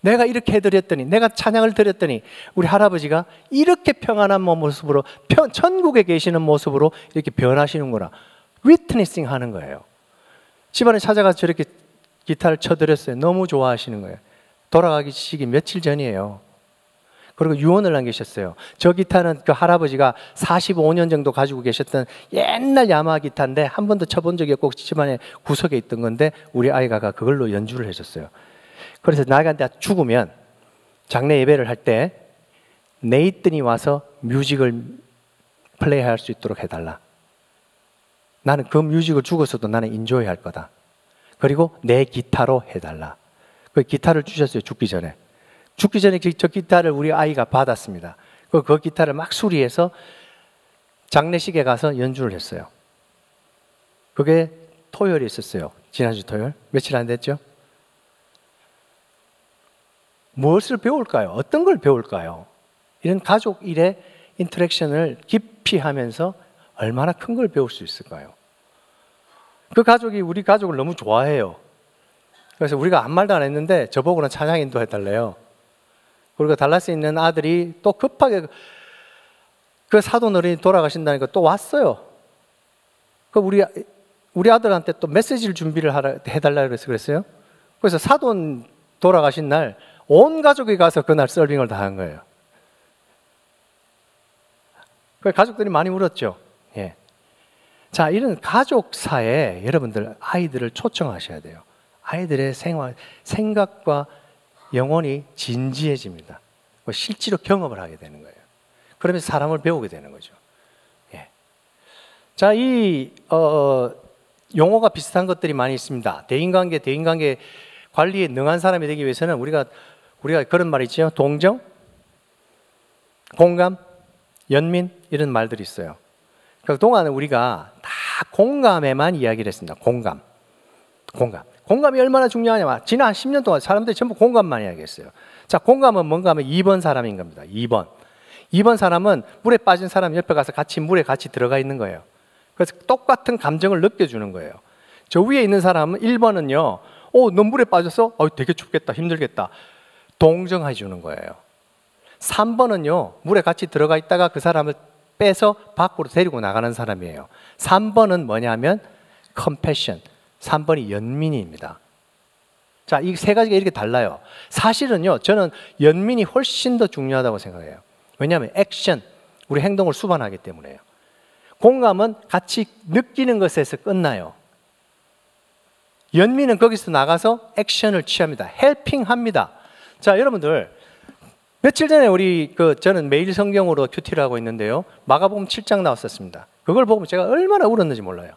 내가 이렇게 해드렸더니, 내가 찬양을 드렸더니 우리 할아버지가 이렇게 평안한 모습으로, 천국에 계시는 모습으로 이렇게 변하시는구나. 위트니싱 하는 거예요. 집안에 찾아가서 저렇게 기타를 쳐드렸어요. 너무 좋아하시는 거예요. 돌아가시기 며칠 전이에요. 그리고 유언을 남기셨어요. 저 기타는 그 할아버지가 45년 정도 가지고 계셨던 옛날 야마하 기타인데 한 번도 쳐본 적이 없고 집안에 구석에 있던 건데 우리 아이가 그걸로 연주를 해줬어요. 그래서 나가 죽으면 장례 예배를 할 때 네이튼이 와서 뮤직을 플레이할 수 있도록 해달라. 나는 그 뮤직을 죽어서도 나는 인조이 할 거다. 그리고 내 기타로 해달라. 그 기타를 주셨어요. 죽기 전에. 죽기 전에 저 기타를 우리 아이가 받았습니다. 그 기타를 막 수리해서 장례식에 가서 연주를 했어요. 그게 토요일에 있었어요. 지난주 토요일. 며칠 안 됐죠? 무엇을 배울까요? 어떤 걸 배울까요? 이런 가족 일의 인터랙션을 깊이 하면서 얼마나 큰 걸 배울 수 있을까요? 그 가족이 우리 가족을 너무 좋아해요. 그래서 우리가 아무 말도 안 했는데 저보고는 찬양 인도해달래요. 그리고 달라스에 있는 아들이 또 급하게 그 사돈 어른이 돌아가신다니까 또 왔어요. 그 우리 아들한테 또 메시지를 준비를 해달라고 그랬어요. 그래서 사돈 돌아가신 날 온 가족이 가서 그날 서빙을 다 한 거예요. 그 가족들이 많이 울었죠. 예. 자, 이런 가족사에 여러분들 아이들을 초청하셔야 돼요. 아이들의 생각과 영혼이 진지해집니다. 실제로 경험을 하게 되는 거예요. 그러면서 사람을 배우게 되는 거죠. 예. 자, 용어가 비슷한 것들이 많이 있습니다. 대인관계 관리에 능한 사람이 되기 위해서는 우리가 그런 말이 있죠. 동정, 공감, 연민 이런 말들이 있어요. 그동안 우리가 다 공감에만 이야기를 했습니다. 공감이 얼마나 중요하냐. 지난 10년 동안 사람들이 전부 공감만 이야기했어요. 자, 공감은 뭔가 하면 2번 사람인 겁니다. 2번 사람은 물에 빠진 사람 옆에 가서 물에 같이 들어가 있는 거예요. 그래서 똑같은 감정을 느껴주는 거예요. 저 위에 있는 사람은 1번은요. 너 물에 빠졌어? 되게 춥겠다, 힘들겠다. 동정해 주는 거예요. 3번은요. 물에 같이 들어가 있다가 그 사람을 빼서 밖으로 데리고 나가는 사람이에요. 3번은 뭐냐면 compassion. 3번이 연민입니다. 자, 이 세 가지가 이렇게 달라요. 사실은요, 저는 연민이 훨씬 더 중요하다고 생각해요. 왜냐하면 액션, 우리 행동을 수반하기 때문에요. 공감은 같이 느끼는 것에서 끝나요. 연민은 거기서 나가서 액션을 취합니다. 헬핑합니다. 자, 여러분들 며칠 전에 저는 매일 성경으로 큐티를 하고 있는데요. 마가복음 7장 나왔었습니다. 그걸 보면 제가 얼마나 울었는지 몰라요.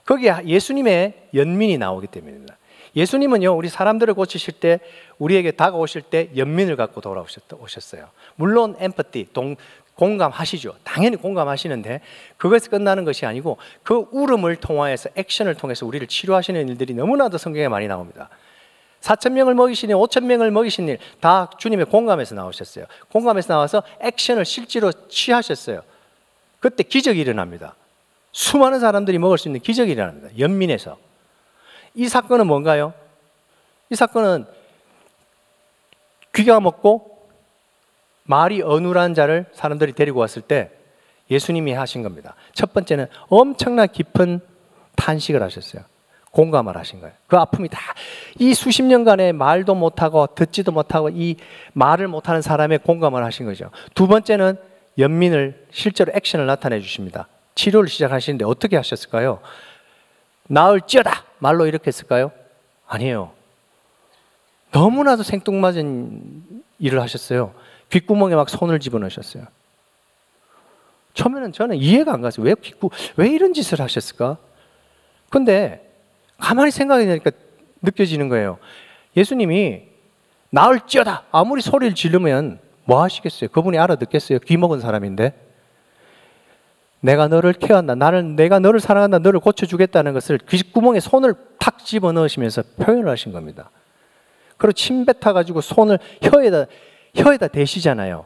거기에 예수님의 연민이 나오기 때문입니다. 예수님은요, 우리 사람들을 고치실 때, 우리에게 다가오실 때 연민을 갖고 돌아오셨어요. 물론 엠퍼티, 공감하시죠. 당연히 공감하시는데 그것이 끝나는 것이 아니고 그 울음을 통하여서 액션을 통해서 우리를 치료하시는 일들이 너무나도 성경에 많이 나옵니다. 4,000명을 먹이신 일, 5,000명을 먹이신 일 다 주님의 공감에서 나오셨어요. 공감에서 나와서 액션을 실제로 취하셨어요. 그때 기적이 일어납니다. 수많은 사람들이 먹을 수 있는 기적이 일어납니다. 연민에서. 이 사건은 뭔가요? 이 사건은 귀가 먹고 말이 어눌한 자를 사람들이 데리고 왔을 때 예수님이 하신 겁니다. 첫 번째는 엄청난 깊은 탄식을 하셨어요. 공감을 하신 거예요. 그 아픔이 다 이 수십 년간의 말도 못하고 듣지도 못하고 이 말을 못하는 사람의 공감을 하신 거죠. 두 번째는 연민을 실제로 액션을 나타내 주십니다. 치료를 시작하시는데 어떻게 하셨을까요? 나을지어다 말로 이렇게 했을까요? 아니에요. 너무나도 생뚱맞은 일을 하셨어요. 귓구멍에 막 손을 집어넣으셨어요. 처음에는 저는 이해가 안 갔어요. 왜 이런 짓을 하셨을까? 근데 가만히 생각해 보니까 느껴지는 거예요. 예수님이 나을지어다 아무리 소리를 지르면 뭐 하시겠어요? 그분이 알아듣겠어요? 귀 먹은 사람인데. 내가 너를 케어한다. 내가 너를 사랑한다. 너를 고쳐주겠다는 것을 귓구멍에 손을 탁 집어넣으시면서 표현을 하신 겁니다. 그리고 침 뱉어가지고 손을 혀에다 대시잖아요.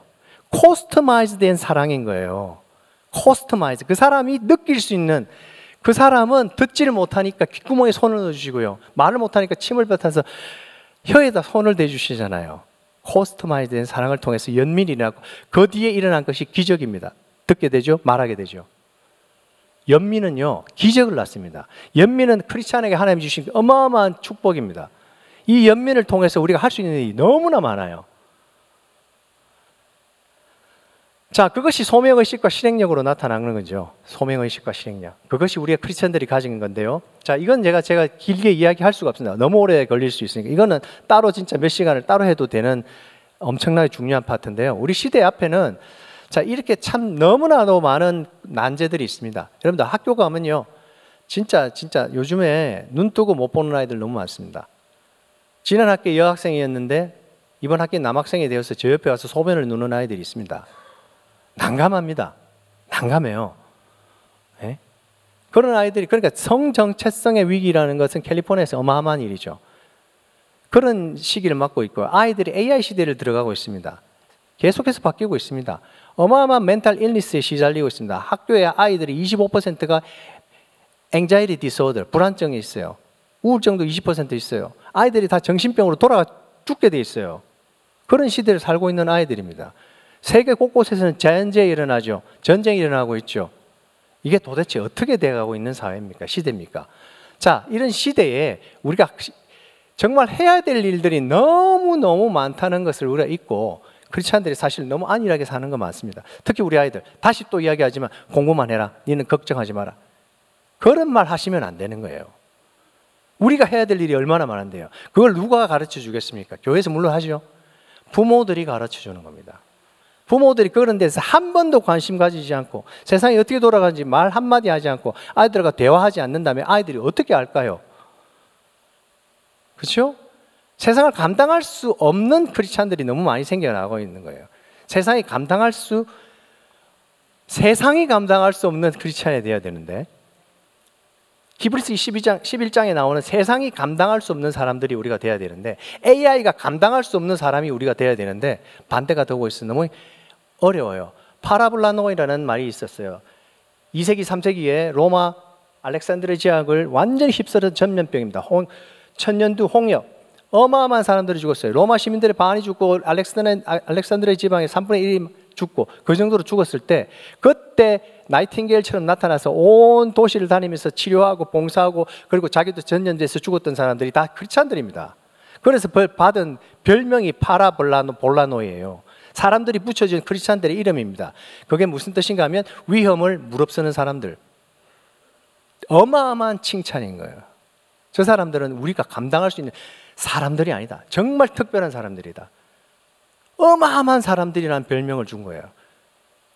커스터마이즈 된 사랑인 거예요. 커스터마이즈. 그 사람이 느낄 수 있는, 그 사람은 듣지를 못하니까 귓구멍에 손을 넣어주시고요. 말을 못하니까 침을 뱉어서 혀에다 손을 대주시잖아요. 커스터마이즈 된 사랑을 통해서 연민이라고, 그 뒤에 일어난 것이 기적입니다. 듣게 되죠? 말하게 되죠. 연민은요, 기적을 낳습니다. 연민은 크리스찬에게 하나님이 주신 어마어마한 축복입니다. 이 연민을 통해서 우리가 할 수 있는 일이 너무나 많아요. 자, 그것이 소명의식과 실행력으로 나타나는 거죠. 소명의식과 실행력. 그것이 우리가 크리스천들이 가진 건데요. 자, 이건 제가 길게 이야기할 수가 없습니다. 너무 오래 걸릴 수 있으니까. 이거는 따로 진짜 몇 시간을 따로 해도 되는 엄청나게 중요한 파트인데요. 우리 시대 앞에는 자, 이렇게 참 너무나도 많은 난제들이 있습니다. 여러분들 학교 가면요. 진짜 요즘에 눈 뜨고 못 보는 아이들 너무 많습니다. 지난 학기 여학생이었는데 이번 학기 남학생이 되어서 저 옆에 와서 소변을 누는 아이들이 있습니다. 난감합니다. 난감해요. 네? 그런 아이들이, 그러니까 성정체성의 위기라는 것은 캘리포니아에서 어마어마한 일이죠. 그런 시기를 맞고 있고 아이들이 AI 시대를 들어가고 있습니다. 계속해서 바뀌고 있습니다. 어마어마한 멘탈 일리스에 시달리고 있습니다. 학교의 아이들이 25%가 anxiety disorder, 불안증이 있어요. 우울증도 20% 있어요. 아이들이 다 정신병으로 돌아가 죽게 돼 있어요. 그런 시대를 살고 있는 아이들입니다. 세계 곳곳에서는 자연재해 일어나죠. 전쟁이 일어나고 있죠. 이게 도대체 어떻게 돼가고 있는 사회입니까? 시대입니까? 자, 이런 시대에 우리가 정말 해야 될 일들이 너무너무 많다는 것을 우리가 잊고 크리스찬들이 사실 너무 안일하게 사는 거 많습니다. 특히 우리 아이들. 다시 또 이야기하지만 공부만 해라. 니는 걱정하지 마라. 그런 말 하시면 안 되는 거예요. 우리가 해야 될 일이 얼마나 많은데요. 그걸 누가 가르쳐 주겠습니까? 교회에서 물론 하죠. 부모들이 가르쳐 주는 겁니다. 부모들이 그런 데서 한 번도 관심 가지지 않고 세상이 어떻게 돌아가는지 말 한마디 하지 않고 아이들과 대화하지 않는다면 아이들이 어떻게 알까요? 그렇죠? 세상을 감당할 수 없는 크리스찬들이 너무 많이 생겨나고 있는 거예요. 세상이 감당할 수 없는 크리스찬이 되어야 되는데 히브리서 11장에 나오는 세상이 감당할 수 없는 사람들이 우리가 돼야 되는데 AI가 감당할 수 없는 사람이 우리가 돼야 되는데 반대가 되고 있어. 너무 어려워요. 파라볼라노이라는 말이 있었어요. 2세기, 3세기에 로마 알렉산드리아 지역을 완전히 휩쓸은 전염병입니다. 천년두 홍역. 어마어마한 사람들이 죽었어요. 로마 시민들의 반이 죽고 알렉산드리아 지방의 3분의 1이 죽고 그 정도로 죽었을 때 그때 나이팅게일처럼 나타나서 온 도시를 다니면서 치료하고 봉사하고 그리고 자기도 전염돼서 죽었던 사람들이 다 크리스찬들입니다. 그래서 받은 별명이 파라볼라노예요. 사람들이 붙여준 크리스찬들의 이름입니다. 그게 무슨 뜻인가 하면 위험을 무릅쓰는 사람들. 어마어마한 칭찬인 거예요. 저 사람들은 우리가 감당할 수 있는 사람들이 아니다. 정말 특별한 사람들이다. 어마어마한 사람들이라는 별명을 준 거예요.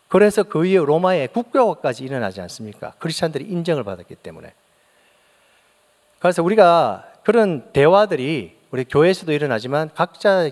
그래서 그 이후 로마에 국교화까지 일어나지 않습니까? 크리스찬들이 인정을 받았기 때문에. 그래서 우리가 그런 대화들이 우리 교회에서도 일어나지만 각자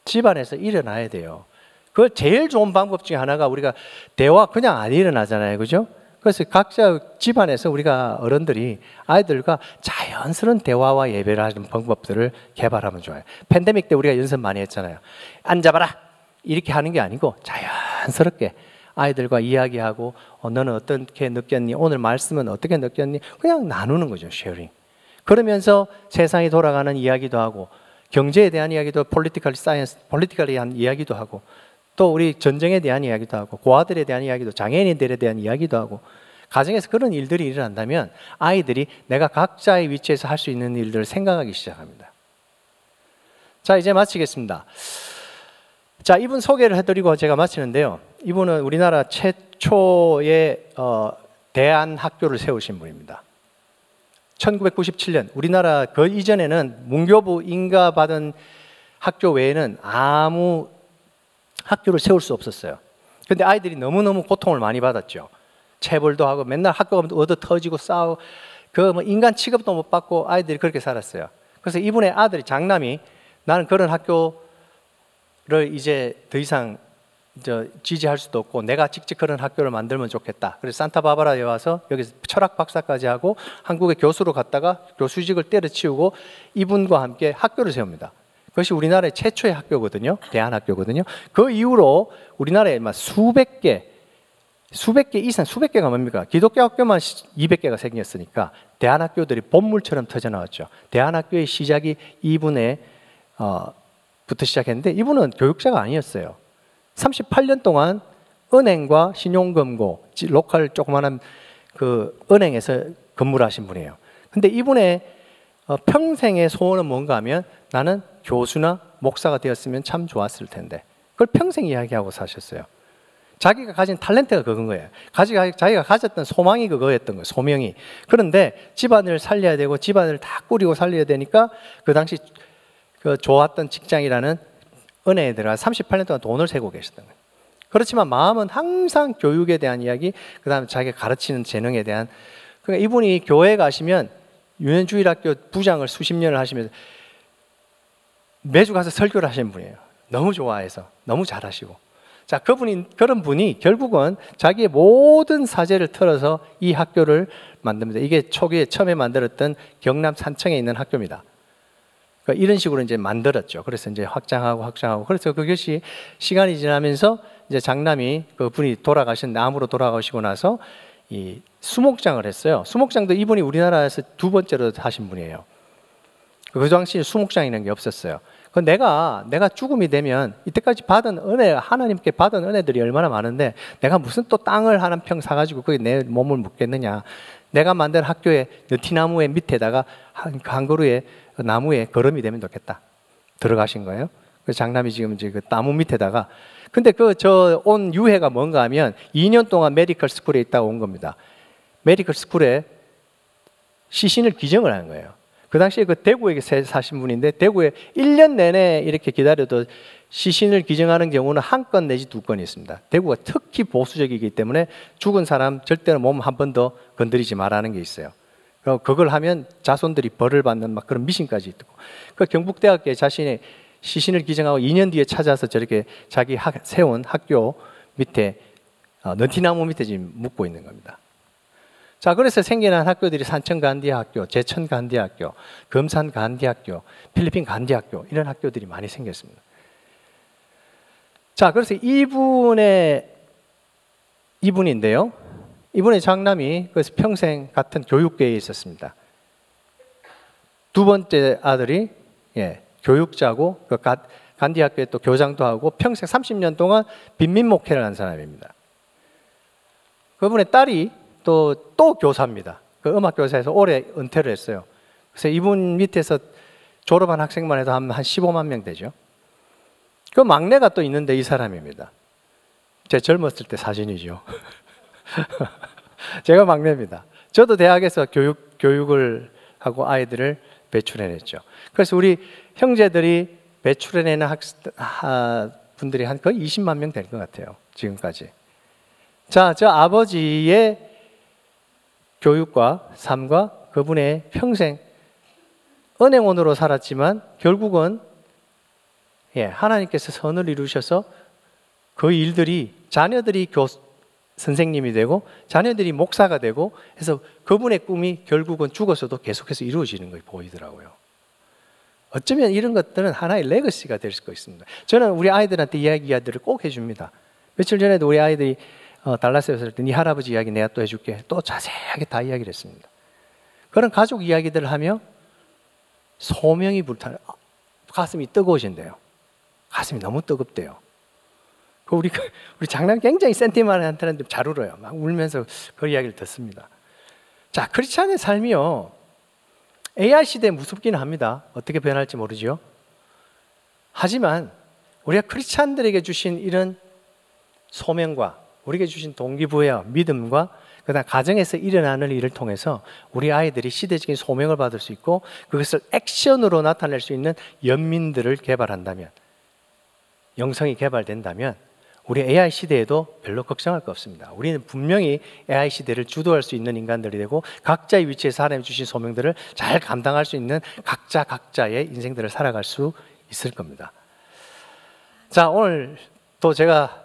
집안에서 일어나야 돼요. 그 제일 좋은 방법 중에 하나가 우리가 대화 그냥 안 일어나잖아요. 그죠? 그래서 각자 집안에서 우리가 어른들이 아이들과 자연스러운 대화와 예배를 하는 방법들을 개발하면 좋아요. 팬데믹 때 우리가 연습 많이 했잖아요. 앉아봐라! 이렇게 하는 게 아니고 자연스럽게 아이들과 이야기하고 너는 어떻게 느꼈니? 오늘 말씀은 어떻게 느꼈니? 그냥 나누는 거죠. 쉐어링. 그러면서 세상이 돌아가는 이야기도 하고 경제에 대한 이야기도 폴리티컬 사이언스, 폴리티컬에 대한 이야기도 하고 또 우리 전쟁에 대한 이야기도 하고 고아들에 대한 이야기도 장애인들에 대한 이야기도 하고 가정에서 그런 일들이 일어난다면 아이들이 내가 각자의 위치에서 할 수 있는 일들을 생각하기 시작합니다. 자, 이제 마치겠습니다. 자, 이분 소개를 해드리고 제가 마치는데요. 이분은 우리나라 최초의 대안학교를 세우신 분입니다. 1997년 우리나라 그 이전에는 문교부 인가받은 학교 외에는 아무 학교를 세울 수 없었어요. 근데 아이들이 너무너무 고통을 많이 받았죠. 체벌도 하고 맨날 학교 가면 얻어 터지고 싸우고 그 뭐 인간 취급도 못 받고 아이들이 그렇게 살았어요. 그래서 이분의 아들이 장남이 나는 그런 학교를 이제 더 이상 지지할 수도 없고 내가 직접 그런 학교를 만들면 좋겠다. 그래서 산타바바라에 와서 여기서 철학 박사까지 하고 한국의 교수로 갔다가 교수직을 때려치우고 이분과 함께 학교를 세웁니다. 그것이 우리나라의 최초의 학교거든요. 대안학교거든요. 그 이후로 우리나라에 수백 개 이상, 수백 개가 뭡니까? 기독교 학교만 200개가 생겼으니까 대안학교들이 본물처럼 터져나왔죠. 대안학교의 시작이 이분의 부터 시작했는데 이분은 교육자가 아니었어요. 38년 동안 은행과 신용금고, 로컬 조그마한 그 은행에서 근무를 하신 분이에요. 근데 이분의 평생의 소원은 뭔가 하면 나는 교수나 목사가 되었으면 참 좋았을 텐데 그걸 평생 이야기하고 사셨어요. 자기가 가진 탤런트가 그건 거예요. 자기가 가졌던 소망이 그거였던 거예요. 소명이. 그런데 집안을 살려야 되고 집안을 다 꾸리고 살려야 되니까 그 당시 그 좋았던 직장이라는 은행에 들어가 38년 동안 돈을 세고 계셨던 거예요. 그렇지만 마음은 항상 교육에 대한 이야기, 그 다음에 자기가 가르치는 재능에 대한. 그러니까 이분이 교회 가시면 유년주일학교 부장을 수십 년을 하시면서 매주 가서 설교를 하시는 분이에요. 너무 좋아해서 너무 잘하시고. 자, 그런 분이 결국은 자기의 모든 사재를 털어서 이 학교를 만듭니다. 이게 초기에 처음에 만들었던 경남 산청에 있는 학교입니다. 그러니까 이런 식으로 이제 만들었죠. 그래서 이제 확장하고 그래서 그것이 시간이 지나면서 이제 장남이 그분이 암으로 돌아가시고 나서 이 수목장을 했어요. 수목장도 이분이 우리나라에서 두 번째로 하신 분이에요. 그 당시에 수목장이라는 게 없었어요. 내가 죽음이 되면 이때까지 받은 은혜, 하나님께 받은 은혜들이 얼마나 많은데 내가 무슨 또 땅을 한 평 사가지고 거기 내 몸을 묻겠느냐. 내가 만든 학교에 느티나무의 밑에다가 한 그루의 나무에 거름이 되면 좋겠다. 들어가신 거예요. 그 장남이 지금 이제 그 나무 밑에다가. 근데 온 유해가 뭔가 하면 2년 동안 메디컬 스쿨에 있다가 온 겁니다. 메디컬 스쿨에 시신을 기증을 하는 거예요. 그 당시에 그 대구에 사신 분인데 대구에 1년 내내 이렇게 기다려도 시신을 기증하는 경우는 한 건 내지 두 건이 있습니다. 대구가 특히 보수적이기 때문에 죽은 사람 절대로 몸 한 번 더 건드리지 말라는 게 있어요. 그걸 하면 자손들이 벌을 받는 막 그런 미신까지 있고. 그 경북대학교에 자신의 시신을 기증하고 2년 뒤에 찾아서 저렇게 자기 세운 학교 밑에 너티나무 밑에 지금 묵고 있는 겁니다. 자, 그래서 생겨난 학교들이 산청 간디학교, 제천 간디학교, 금산 간디학교, 필리핀 간디학교 이런 학교들이 많이 생겼습니다. 자, 그래서 이분인데요. 이분의 장남이 그래서 평생 같은 교육계에 있었습니다. 두 번째 아들이 교육자고 그 간디학교에 또 교장도 하고 평생 30년 동안 빈민 목회를 한 사람입니다. 그분의 딸이 또 교사입니다. 그 음악교사에서 오래 은퇴를 했어요. 그래서 이분 밑에서 졸업한 학생만 해도 한 15만 명 되죠. 그 막내가 또 있는데 이 사람입니다. 제 젊었을 때 사진이죠. 제가 막내입니다. 저도 대학에서 교육을 하고 아이들을 배출해냈죠. 그래서 우리 형제들이 배출해내는 분들이 한 거의 20만 명 될 것 같아요. 지금까지. 자, 저 아버지의 교육과 삶과 그분의 평생 은행원으로 살았지만 결국은 하나님께서 선을 이루셔서 그 일들이 자녀들이 선생님이 되고 자녀들이 목사가 되고 해서 그분의 꿈이 결국은 죽어서도 계속해서 이루어지는 것이 보이더라고요. 어쩌면 이런 것들은 하나의 레거시가 될 수 있습니다. 저는 우리 아이들한테 이야기들을 꼭 해줍니다. 며칠 전에도 우리 아이들이 달라스에 왔을 때 네 할아버지 이야기 내가 또 해줄게. 또 자세하게 다 이야기를 했습니다. 그런 가족 이야기들을 하며 소명이 불타는 가슴이 뜨거워진대요. 가슴이 너무 뜨겁대요. 우리 장남 굉장히 센티멘탈한테 잘 울어요. 막 울면서 그 이야기를 듣습니다. 자, 크리스찬의 삶이요. AI 시대에 무섭기는 합니다. 어떻게 변할지 모르죠. 하지만 우리가 크리스찬들에게 주신 이런 소명과 우리에게 주신 동기부여와 믿음과 그다음 가정에서 일어나는 일을 통해서 우리 아이들이 시대적인 소명을 받을 수 있고 그것을 액션으로 나타낼 수 있는 연민들을 개발한다면, 영성이 개발된다면 우리 AI 시대에도 별로 걱정할 거 없습니다. 우리는 분명히 AI 시대를 주도할 수 있는 인간들이 되고 각자의 위치에서 하나님 주신 소명들을 잘 감당할 수 있는 각자의 인생들을 살아갈 수 있을 겁니다. 자, 오늘 또 제가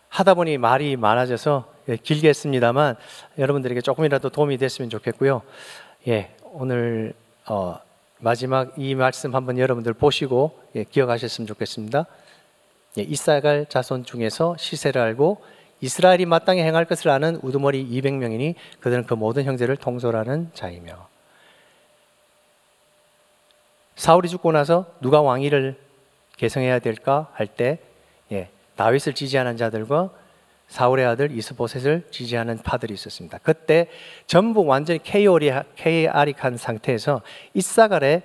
하다 보니 말이 많아져서 길게 했습니다만 여러분들에게 조금이라도 도움이 됐으면 좋겠고요. 오늘 마지막 이 말씀 한번 여러분들 보시고 기억하셨으면 좋겠습니다. 이사갈 자손 중에서 시세를 알고 이스라엘이 마땅히 행할 것을 아는 우두머리 200명이니 그들은 그 모든 형제를 통솔하는 자이며. 사울이 죽고 나서 누가 왕위를 계승해야 될까 할 때 다윗을 지지하는 자들과 사울의 아들 이스보셋을 지지하는 파들이 있었습니다. 그때 전부 완전히 케이아릭한 상태에서 이사갈의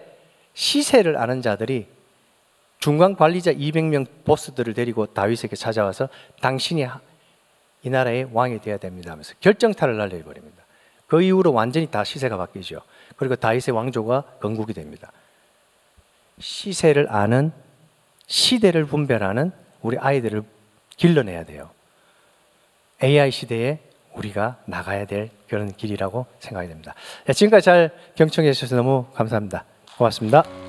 시세를 아는 자들이 중간 관리자 200명 보스들을 데리고 다윗에게 찾아와서 당신이 이 나라의 왕이 되어야 됩니다 하면서 결정타를 날려버립니다. 그 이후로 완전히 다 시세가 바뀌죠. 그리고 다윗의 왕조가 건국이 됩니다. 시세를 아는, 시대를 분별하는 우리 아이들을 길러내야 돼요. AI 시대에 우리가 나가야 될 그런 길이라고 생각이 됩니다. 지금까지 잘 경청해 주셔서 너무 감사합니다. 고맙습니다.